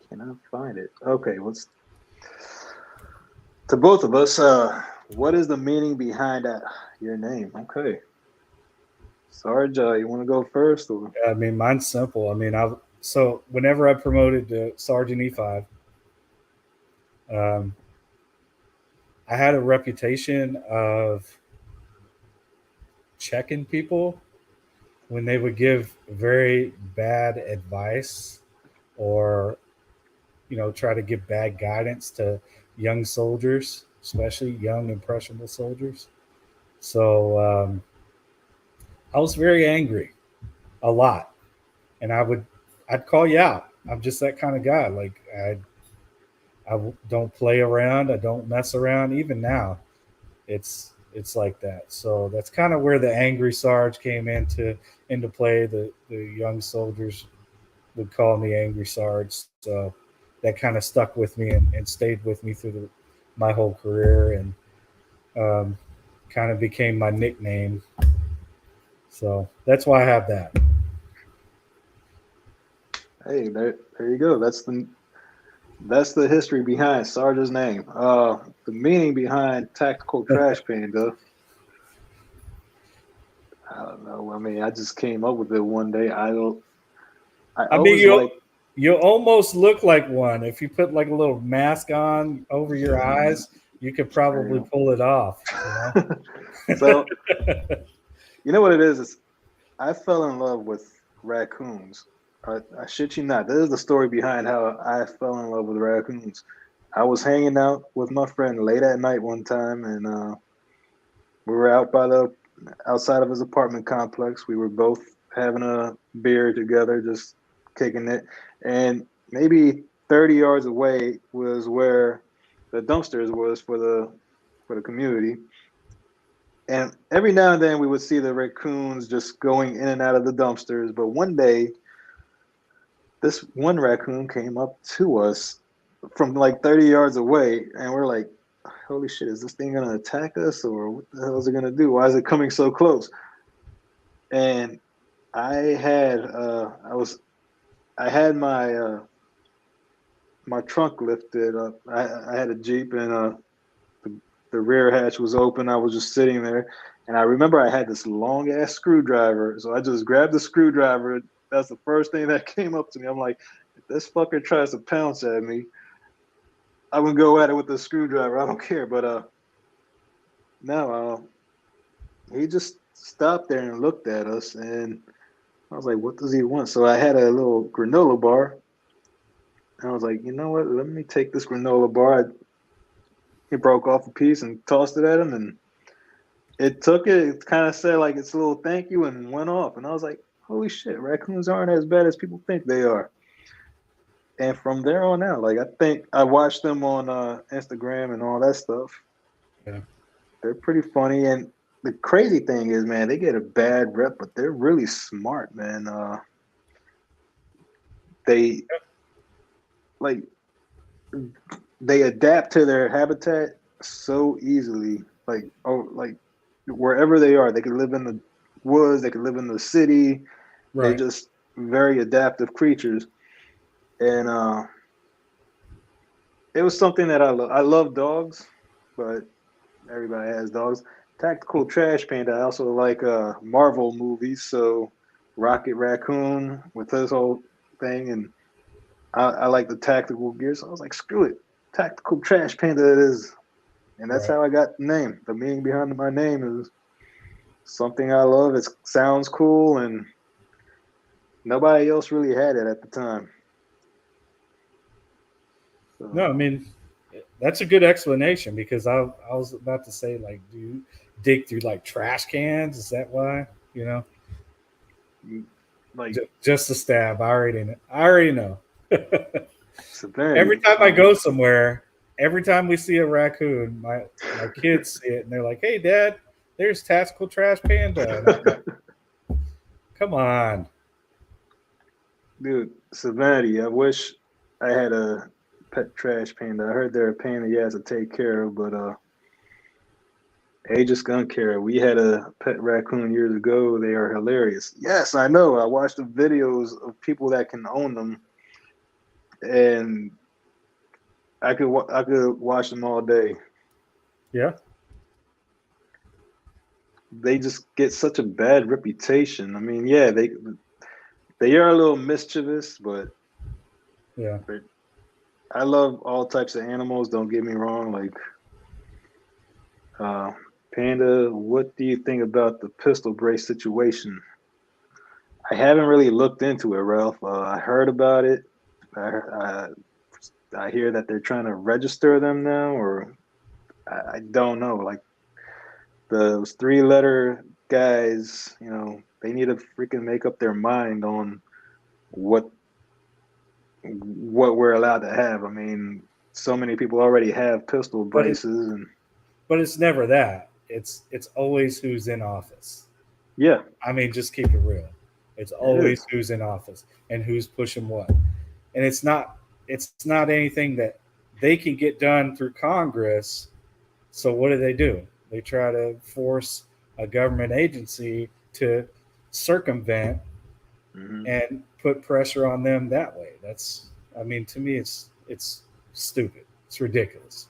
Cannot find it. Okay, to both of us, what is the meaning behind your name? Okay. Sarge, you want to go first? Or? Yeah, I mean, mine's simple. I mean, so whenever I promoted to Sergeant E5, I had a reputation of checking people when they would give very bad advice or try to give bad guidance to young soldiers, especially young impressionable soldiers. So I was very angry a lot, and I'd call you out. I'm just that kind of guy. Like don't play around. I don't mess around. Even now, it's like that. So that's kind of where the angry Sarge came into play. The young soldiers would call me Angry Sarge. So that kind of stuck with me and stayed with me through my whole career, and um, kind of became my nickname. So that's why I have that. Hey, there you go. That's the history behind Sarge's name. The meaning behind tactical trash panda. I don't know. I mean, I just came up with it one day. I don't. I I mean, always like. you almost look like one. If you put like a little mask on over your eyes, you could probably pull it off. So you know what it is? I fell in love with raccoons. I shit you not. This is the story behind how I fell in love with raccoons. I was hanging out with my friend late at night one time, and we were out by the outside of his apartment complex. We were both having a beer together, just kicking it. And maybe 30 yards away was where the dumpsters was for the community. And every now and then we would see the raccoons just going in and out of the dumpsters. But one day, this one raccoon came up to us from like 30 yards away, and we're like, holy shit, is this thing gonna attack us, or what the hell is it gonna do? Why is it coming so close? And I had I had my trunk lifted up. I had a Jeep, and the, the rear hatch was open. I was just sitting there, and I remember I had this long ass screwdriver, so I just grabbed the screwdriver. That's the first thing that came up to me. I'm like, if this fucker tries to pounce at me, I'm gonna go at it with the screwdriver. I don't care. But no, he just stopped there and looked at us, and I was like, what does he want? So I had a little granola bar, and I was like, you know what? Let me take this granola bar. He broke off a piece and tossed it at him, and it took it. It kind of said like it's a little thank you and went off. And I was like, holy shit, raccoons aren't as bad as people think they are. And from there on out, like I think I watched them on Instagram and all that stuff. Yeah. They're pretty funny, and the crazy thing is, man, they get a bad rep, but they're really smart, man. They like they adapt to their habitat so easily. Like wherever they are, they can live in the woods, they can live in the city. They Right. just very adaptive creatures, and it was something that I love. I love dogs, but everybody has dogs. Tactical Trash Panda. I also like Marvel movies, so Rocket Raccoon with his whole thing, and I like the tactical gear. So I was like, screw it, Tactical Trash Panda it is, and that's Right. how I got the name. The meaning behind my name is something I love. It sounds cool, and nobody else really had it at the time. No, So I mean that's a good explanation because I was about to say like, do you dig through like trash cans? Is that why? You know, like just a stab. I already know. I already know. Every severity. time I go somewhere, every time we see a raccoon, my kids see it and they're like, "Hey, Dad, there's Tactical Trash Panda," and I'm like, "Come on." Dude, severity. I wish I had a pet trash panda. I heard they're a pain in the ass to take care of, but hey, just gonna care. We had a pet raccoon years ago. They are hilarious. Yes, I know. I watched the videos of people that can own them, and I could watch them all day. Yeah. They just get such a bad reputation. I mean, yeah, they are a little mischievous, but Yeah. I love all types of animals. Don't get me wrong. Like Uh, Panda, what do you think about the pistol brace situation? I haven't really looked into it, Ralph. I heard about it. I, I hear that they're trying to register them now, or I don't know. Like those three-letter guys, they need to freaking make up their mind on what what we're allowed to have. I mean, so many people already have pistol But braces, and it's never that. It's always who's in office. yeah, I mean, just keep it real. It's it always is. who's in office and who's pushing what. And it's not anything that they can get done through Congress. So what do? They try to force a government agency to circumvent Hmm. and put pressure on them that way. That's, I mean, to me, it's stupid. It's ridiculous.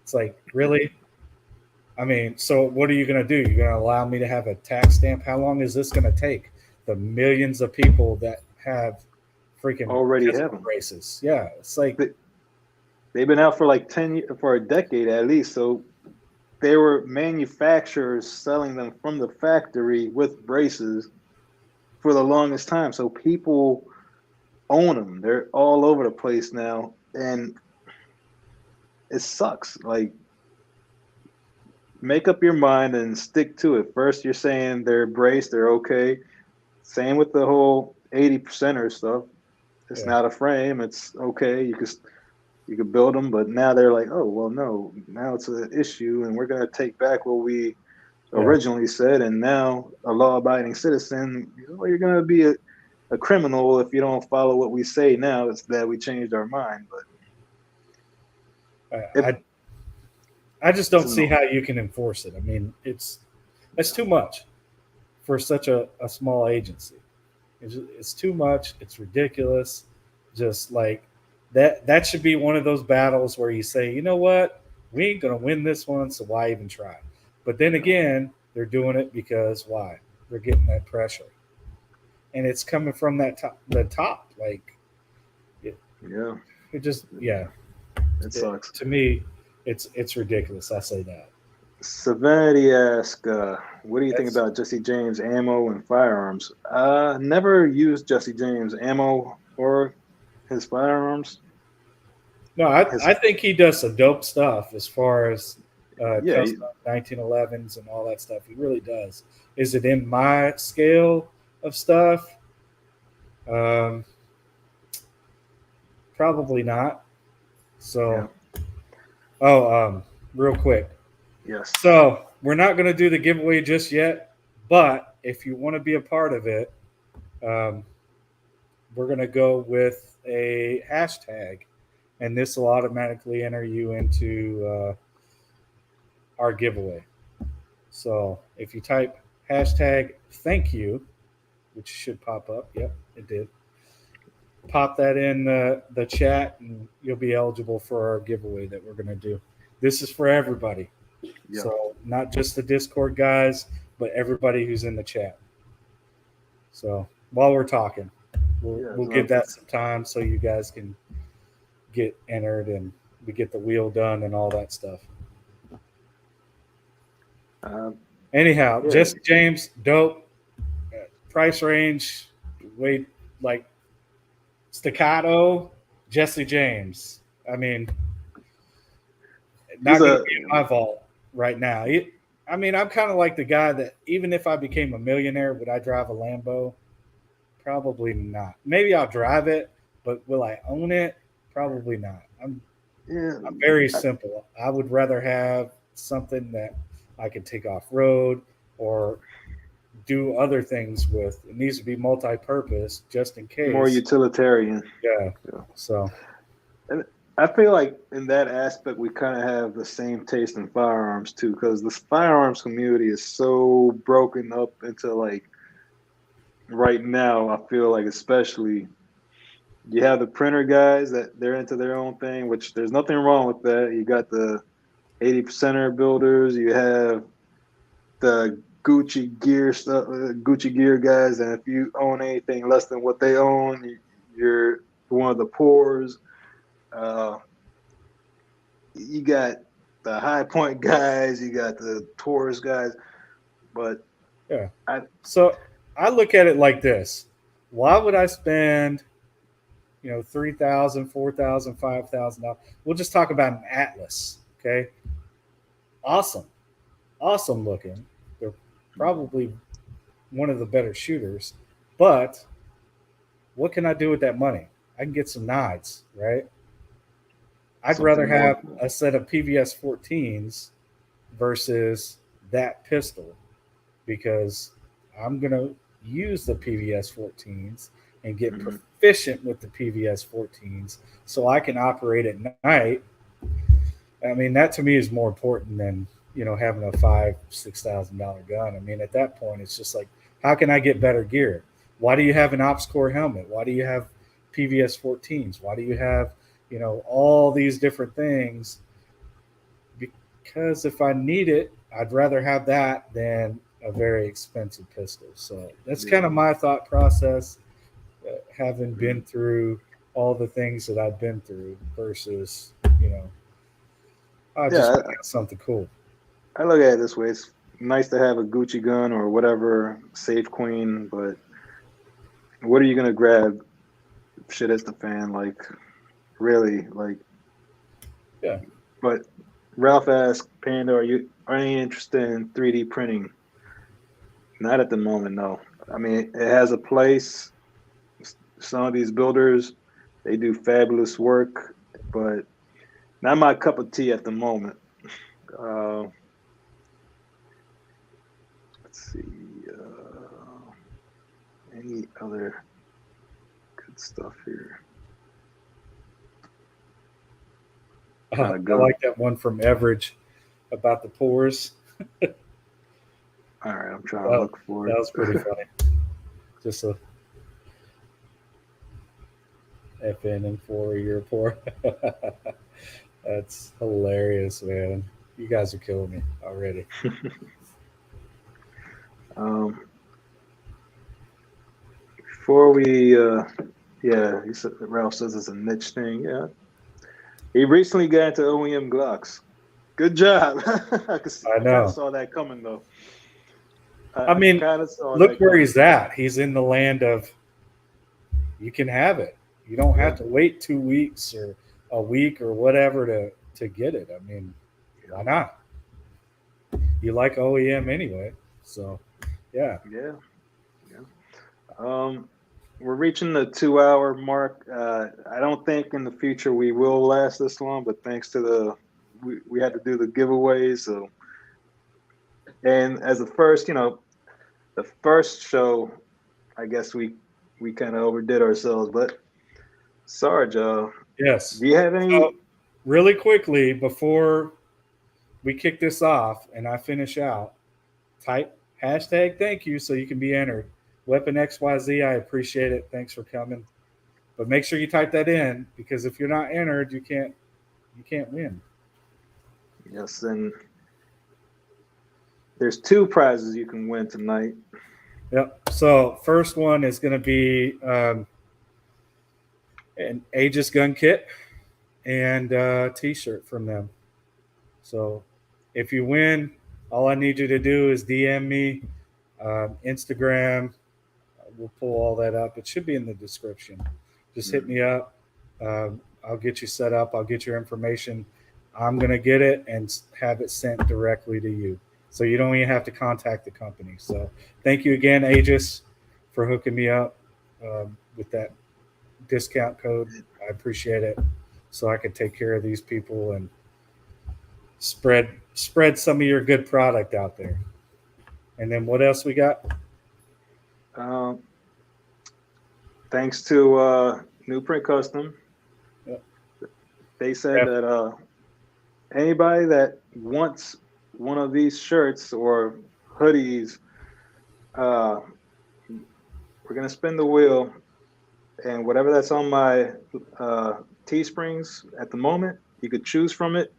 It's like, really? I mean, so what are you going to do? You're going to allow me to have a tax stamp? How long is this going to take? The millions of people that have freaking Already have pistol them. braces. Yeah, it's like, They've been out for like for a decade at least. So they were manufacturers selling them from the factory with braces for the longest time. So people own them. They're all over the place now, and it sucks. Like, make up your mind and stick to it. First, you're saying they're braced, they're okay. Same with the whole 80%er stuff. It's yeah, not a frame. It's okay. You could build them, but now they're like, oh well, no. Now it's an issue, and we're gonna take back what we yeah. originally said. And now a law-abiding citizen, well, you're gonna be a criminal if you don't follow what we say. Now it's that we changed our mind, but it, I just it's don't see annoying. how you can enforce it. I mean, it's too much for such a small agency. It's too much. It's ridiculous. Just like that should be one of those battles where you say, you know what, we ain't gonna win this one, so why even try? But then No. again, they're doing it because why? They're getting that pressure, and it's coming from the top. Like Yeah, it just, yeah. it sucks. To me, it's ridiculous. I say that. Severity asks, what do you think That's about Jesse James ammo and firearms? Never used Jesse James ammo or his firearms. No, His I think he does some dope stuff as far as yeah, custom 1911s and all that stuff. He really does. Is it in my scale of stuff? Um, Probably not. yeah, So, real quick. yes. So we're not going to do the giveaway just yet, but if you want to be a part of it, um, we're going to go with a hashtag, and this will automatically enter you into our giveaway. So if you type hashtag thank you, which should pop up, yep, it did. Pop that in the chat, and you'll be eligible for our giveaway that we're going to do. This is for everybody. Yeah, So not just the Discord guys, but everybody who's in the chat. So while we're talking, yeah. we'll give that some time so you guys can get entered and we get the wheel done and all that stuff. Uh, Anyhow, yeah. Jesse James, dope. Price range, wait, like staccato, Jesse James. I mean, He's not going to a be in my vault right now. I mean, I'm kind of like the guy that even if I became a millionaire, would I drive a Lambo? Probably not. Maybe I'll drive it, but will I own it? Probably not. yeah. I'm very simple. I would rather have something that I can take off road or do other things with. It needs to be multi-purpose just in More case. utilitarian. Yeah. Yeah. So And I feel like in that aspect, we kind of have the same taste in firearms too, because the firearms community is so broken up into like right now. I feel like especially you have the printer guys that they're into their own thing, which there's nothing wrong with that. You got the 80%er builders. You have the Gucci gear stuff, Gucci gear guys, and if you own anything less than what they own, you're one of the poors. Uh, you got the high point guys, you got the tourist guys, but yeah. I So I look at it like this: why would I spend, $3,000, $4,000, $5,000? We'll just talk about an Atlas. Okay, awesome, awesome looking. They're probably one of the better shooters, but what can I do with that money? I can get some nods, right? I'd Something rather more. have a set of PVS 14s versus that pistol because I'm going to use the PVS 14s and get Mhm. proficient with the PVS 14s so I can operate at night. I mean, that to me is more important than, having a $5,000-$6,000 gun. I mean, at that point, it's just like, how can I get better gear? Why do you have an ops core helmet? Why do you have PVS 14s? Why do you have, all these different things? Because if I need it, I'd rather have that than a very expensive pistol. So that's kind of my thought process, having been through all the things that I've been through versus, I just Yeah, want something cool. I look at it this way. It's nice to have a Gucci gun or whatever, Safe Queen, but what are you gonna grab? Shit hits the fan, like really, like. Yeah. But Ralph asked Panda, are you interested in 3D printing? Not at the moment, no. I mean, it has a place. Some of these builders, they do fabulous work, but not my cup of tea at the moment. Uh, let's see, any other good stuff here? Trying to I go. like that one from Average about the pores. All right, I'm trying to That, look for that it. was pretty funny. Just a FN and for your poor. That's hilarious, man. You guys are killing me already. um, before we, yeah, he said, Ralph says it's a niche thing. Yeah, he recently got into OEM Glocks. Good job. I I kind of know. saw that coming though. I I mean, kind of saw look that where coming. he's at. He's in the land of you can have it. You don't have Yeah, to wait 2 weeks or a week or whatever to get it. I mean, why not? You like OEM anyway, so yeah. yeah, yeah. We're reaching the 2 hour mark. I don't think in the future we will last this long, but thanks to we had to do the giveaways. So, and as the first, the first show, I guess we kind of overdid ourselves. But Sarge, Yes. do you have any? So really quickly before we kick this off and I finish out, type hashtag thank you so you can be entered. Weapon XYZ, I appreciate it. Thanks for coming. But make sure you type that in because if you're not entered, you can't win. Yes, and there's two prizes you can win tonight. Yep. So first one is going to be an Aegis gun kit and a T-shirt from them. So if you win, all I need you to do is DM me, Instagram. We'll pull all that up. It should be in the description. Just hit me up. I'll get you set up. I'll get your information. I'm going to get it and have it sent directly to you. So you don't even have to contact the company. So thank you again, Aegis, for hooking me up with that discount code. I appreciate it. So I can take care of these people and spread some of your good product out there. And then what else we got? Um, thanks to New Print Custom, Yep. they said that anybody that wants one of these shirts or hoodies, uh, we're gonna spin the wheel, and whatever that's on my Teesprings at the moment, you could choose from it.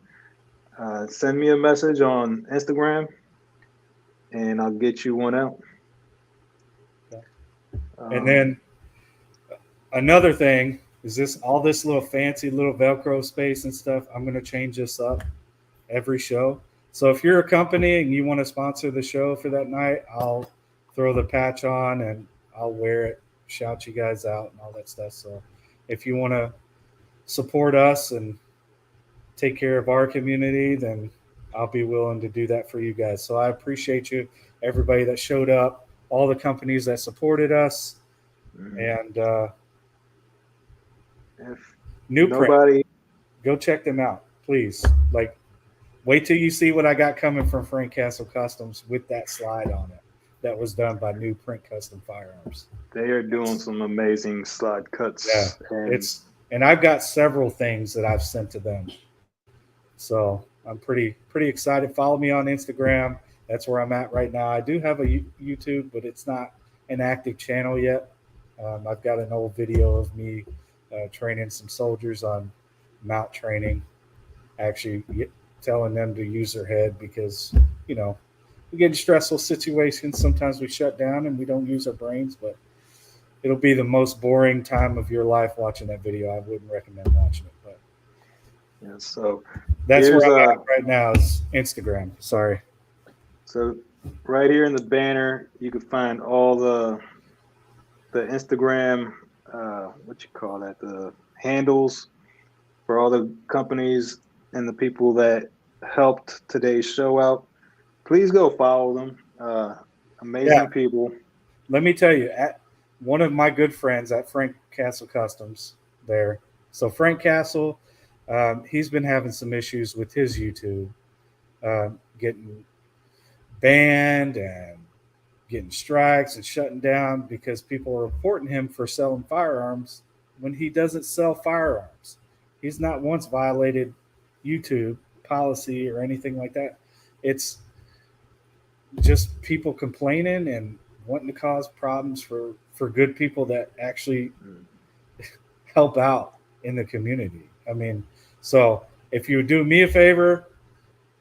Send me a message on Instagram, and I'll get you one out. Yeah. And Um, then another thing is this little fancy little Velcro space and stuff. I'm going to change this up every show. So if you're a company and you want to sponsor the show for that night, I'll throw the patch on and I'll wear it, shout you guys out and all that stuff. So if you want to support us and take care of our community, then I'll be willing to do that for you guys. So I appreciate you, everybody that showed up, all the companies that supported us, mhm. and If New print. nobody, Go check them out, please. Like, wait till you see what I got coming from Frank Castle Customs with that slide on it. That was done by New Print Custom Firearms. they are doing some amazing slide cuts. Yeah, and I've got several things that I've sent to them. So I'm pretty excited. Follow me on Instagram. That's where I'm at right now. I do have a YouTube, but it's not an active channel yet. I've got an old video of me training some soldiers on mount training, actually telling them to use their head because, you know, we get in stressful situations. Sometimes we shut down and we don't use our brains, but it'll be the most boring time of your life watching that video. I wouldn't recommend watching it, but yeah, so that's where I'm at right now is Instagram. Sorry. So right here in the banner, you can find all the Instagram, what you call that, the handles for all the companies and the people that helped today's show out. Please go follow them. Amazing people. Let me tell you, at one of my good friends at Frank Castle Customs there. So Frank Castle, he's been having some issues with his YouTube, getting banned and getting strikes and shutting down because people are reporting him for selling firearms when he doesn't sell firearms. He's not once violated YouTube policy or anything like that. It's just people complaining and wanting to cause problems for good people that actually help out in the community. I mean, so if you would do me a favor,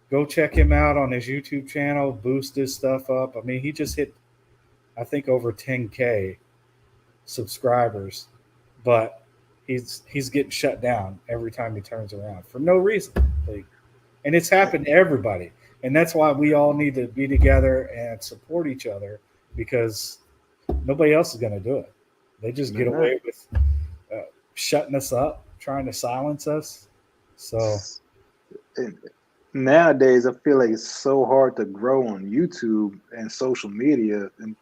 go check him out on his YouTube channel, boost his stuff up. I mean, he just hit, I think, over 10K subscribers, but he's getting shut down every time he turns around for no reason. Like, and it's happened to everybody. And that's why we all need to be together and support each other, because nobody else is going to do it. They just get away with shutting us up, trying to silence us. So nowadays, I feel like it's so hard to grow on YouTube and social media, and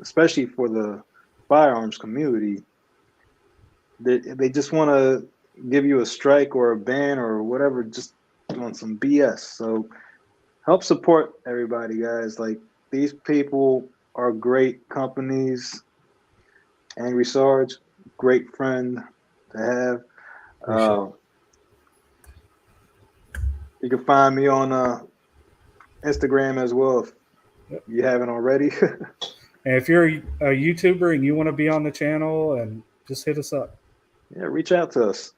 especially for the firearms community. They just want to give you a strike or a ban or whatever, just on some BS. So help support everybody, guys. Like, these people are great companies. Angry Sarge, great friend to have. You can find me on Instagram as well if you haven't already. And if you're a YouTuber and you want to be on the channel, and just hit us up. Yeah, reach out to us.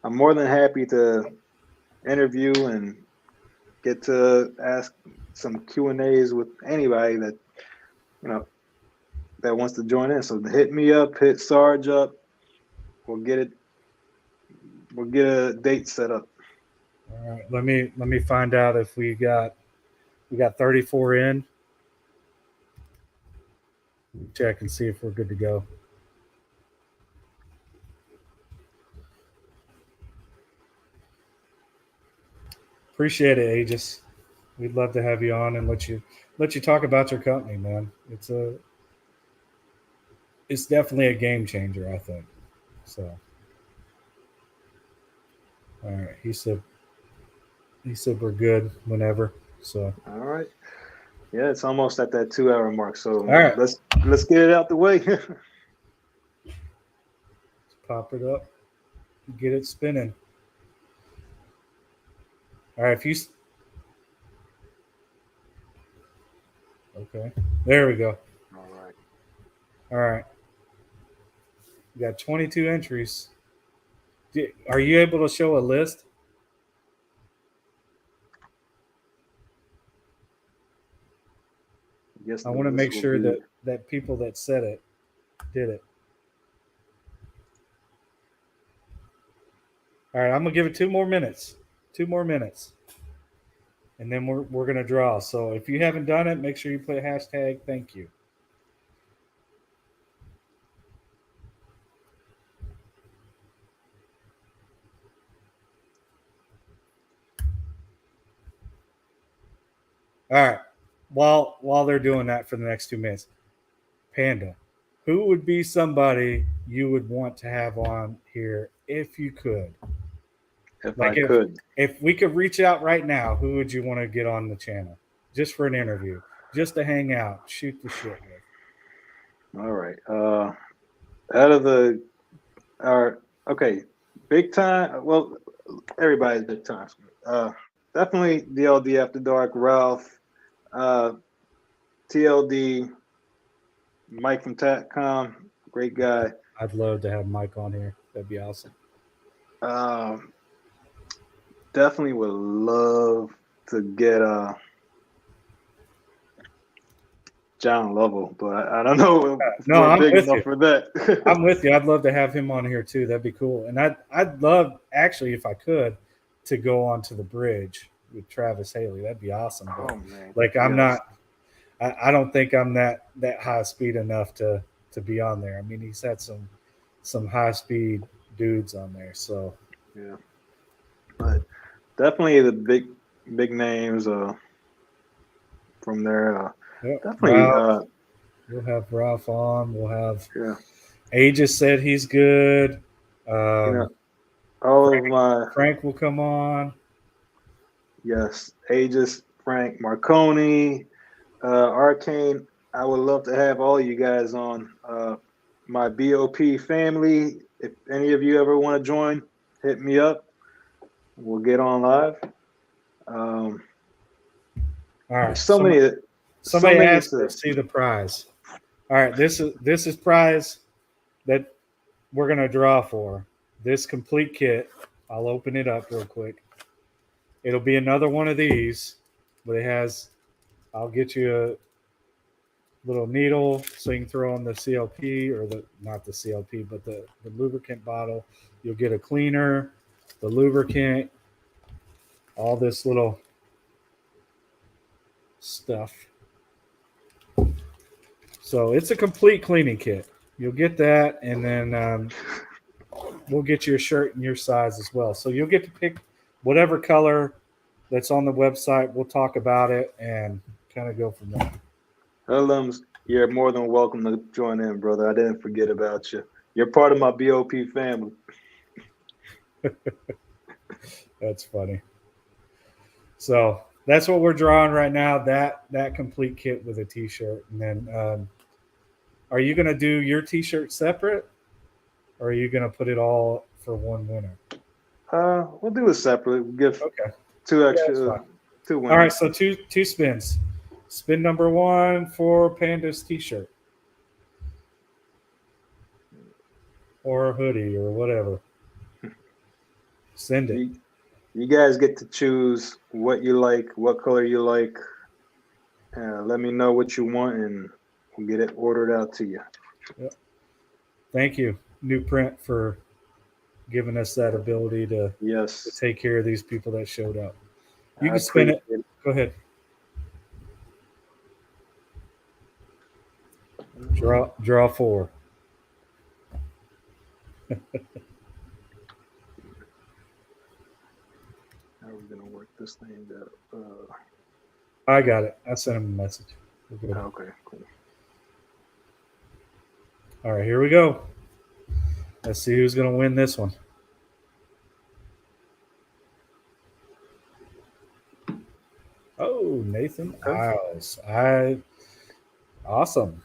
I'm more than happy to interview and get to ask some Q&As with anybody that, you know, that wants to join in. So hit me up, hit Sarge up. We'll get a date set up. All right. Let me find out if we got 34 in. Check and see if we're good to go. Appreciate it, Aegis. We'd love to have you on and let you talk about your company, man. It's definitely a game changer, I think. So, all right. He said we're good whenever. So, all right. Yeah, it's almost at that 2-hour mark. So all right, let's get it out the way. Let's pop it up, get it spinning. All right, okay, there we go. All right. We got 22 entries. Are you able to show a list? Yes, I want to make sure that people that said it did it. All right, I'm gonna give it 2 more minutes. 2 more minutes, and then we're gonna draw. So if you haven't done it, make sure you put hashtag thank you. All right. While they're doing that for the next 2 minutes, Panda, who would be somebody you would want to have on here if you could. If Like I could. if we could reach out right now, who would you want to get on the channel? Just for an interview, just to hang out, shoot the shit with. All right. Out of okay, big time. Well, everybody's big time. Definitely DLD After Dark, Ralph, TLD, Mike from Tatcom, great guy. I'd love to have Mike on here. That'd be awesome. Definitely would love to get John Lovell, but I don't know if No, we're I'm big with enough you. for that. I'm with you. I'd love to have him on here too. That'd be cool. And I'd love, actually, if I could, to go onto the bridge with Travis Haley. That'd be awesome. But, Oh man! like I'm Yes. not. I don't think I'm that high speed enough to be on there. I mean, he's had some high speed dudes on there. So Yeah, but definitely the big names from there. yep. Definitely. Ralph, we'll have Ralph on. We'll have Yeah. Aegis said he's good. All of my Frank will come on. yes, Aegis, Frank, Marconi, Arcane. I would love to have all you guys on. My BOP family. If any of you ever want to join, hit me up. We'll get on live. All right. Somebody asked to see the prize. All right, this is prize that we're gonna draw for. This complete kit. I'll open it up real quick. It'll be another one of these, but I'll get you a little needle so you can throw on the CLP, or not the CLP, but the lubricant bottle. You'll get a cleaner, the lubricant, all this little stuff. So it's a complete cleaning kit. You'll get that, and then we'll get you a shirt in your size as well. So you'll get to pick whatever color that's on the website. We'll talk about it and kind of go from there. Helms, you're more than welcome to join in, brother. I didn't forget about you. You're part of my BOP family. That's funny. So that's what we're drawing right now. That complete kit with a T-shirt, and then are you going to do your T-shirt separate, or are you going to put it all for one winner? We'll do it separately. We'll give two extra, two winners. All right, so two spins. Spin number one for Panda's T-shirt or a hoodie or whatever. Send it. You guys get to choose what you like, what color you like. Let me know what you want, and we'll get it ordered out to you. Yep. Thank you, New Print, for giving us that ability to take care of these people that showed up. You can spin it. Go ahead. Draw four. How are we gonna work this thing out? I got it. I sent him a message. Okay, cool. All right, here we go. Let's see who's gonna win this one. Oh, Nathan Isles. Awesome.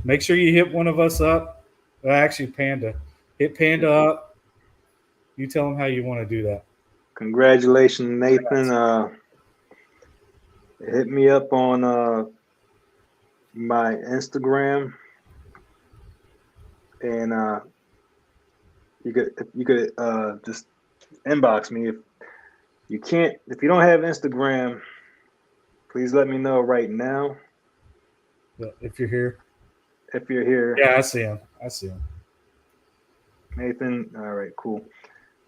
Make sure you hit one of us up. Well, actually, Panda. Hit Panda up. You tell him how you want to do that. Congratulations, Nathan. Hit me up on my Instagram, and you could just inbox me. If you don't have Instagram, please let me know right now. If you're here. If you're here. Yeah, I see him. Nathan. All right, cool.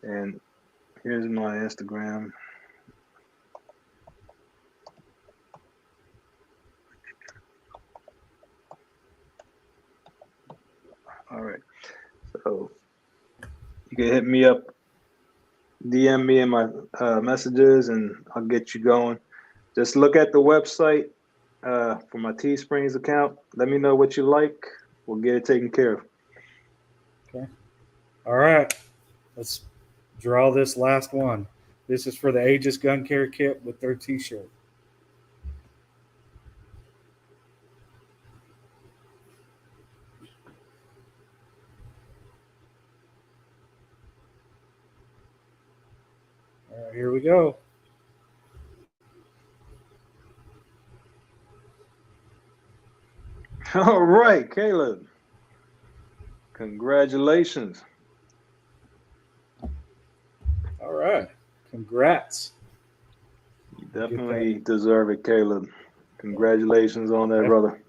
And here's my Instagram. All right. So you can hit me up, DM me in my messages, and I'll get you going. Just look at the website for my Teesprings account. Let me know what you like. We'll get it taken care of. Okay. All right. let's draw this last one. This is for the Aegis Gun Care Kit with their T-shirt. All right, here we go. All right, Caleb. Congratulations. All right. Congrats. You definitely deserve it, Caleb. Congratulations on that, brother.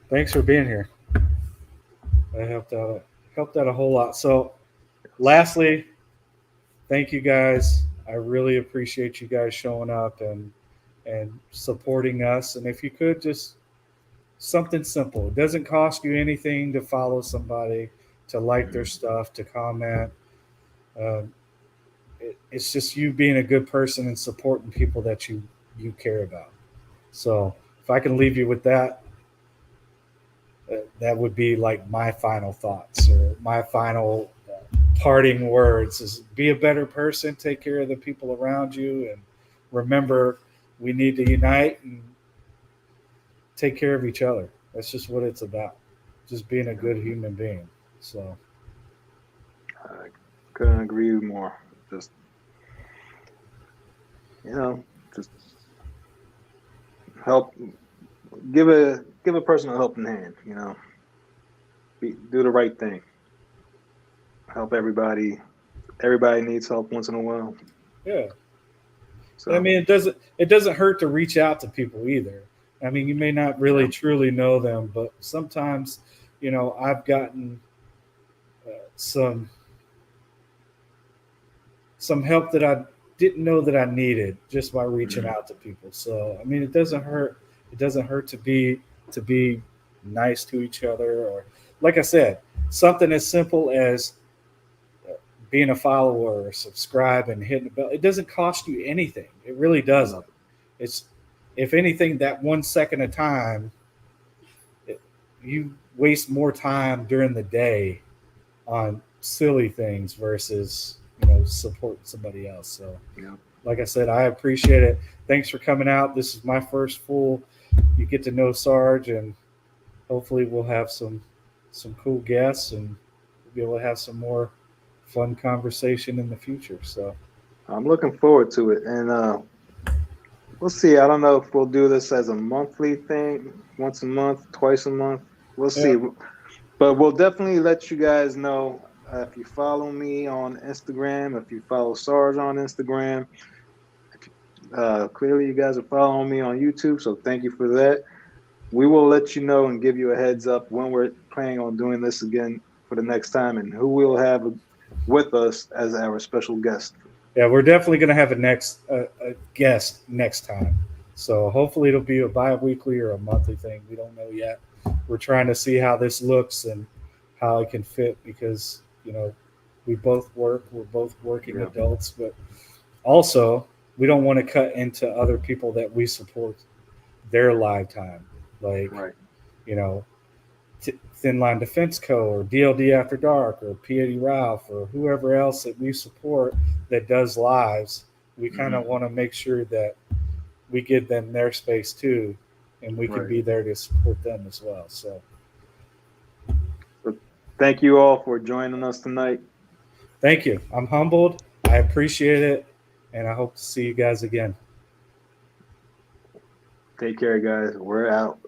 Thanks for being here. That helped out a whole lot. So, lastly, thank you guys. I really appreciate you guys showing up and supporting us. And if you could, just something simple. It doesn't cost you anything to follow somebody, to like their stuff, to comment. It's just you being a good person and supporting people that you care about. So if I can leave you with that, that would be like my final thoughts or my final parting words is be a better person, take care of the people around you, and remember we need to unite and take care of each other. That's just what it's about. Just being a good human being. So I couldn't agree more. Just just help, give a person a helping hand. Do the right thing. Help everybody. Everybody needs help once in a while. Yeah. So, I mean, it doesn't hurt to reach out to people either. I mean, you may not really truly know them, but sometimes, I've gotten some help that I didn't know that I needed just by reaching out to people. So, I mean, it doesn't hurt. It doesn't hurt to be nice to each other, or like I said, something as simple as being a follower or subscribe and hitting the bell. It doesn't cost you anything. It really doesn't. It's, if anything, that 1 second of time, you waste more time during the day on silly things versus, supporting somebody else. So, like I said, I appreciate it. Thanks for coming out. This is my first full, you get to know Sarge, and hopefully we'll have some cool guests and we'll be able to have some more fun conversation in the future. So I'm looking forward to it, and we'll see. I don't know if we'll do this as a monthly thing, once a month, twice a month. We'll see. But we'll definitely let you guys know if you follow me on Instagram, if you follow Sarge on Instagram. Clearly, you guys are following me on YouTube, so thank you for that. We will let you know and give you a heads up when we're planning on doing this again for the next time and who we'll have with us as our special guest. Yeah, we're definitely going to have a guest next time. So hopefully it'll be a bi-weekly or a monthly thing. We don't know yet. We're trying to see how this looks and how it can fit because, we both work. We're both working adults, but also we don't want to cut into other people that we support their live time. Like, Thin Line Defense Co. or DLD After Dark or P80 Ralph or whoever else that we support that does lives. We kind of want to make sure that we give them their space too, and we can be there to support them as well. So thank you all for joining us tonight. Thank you. I'm humbled. I appreciate it, and I hope to see you guys again. Take care, guys. We're out.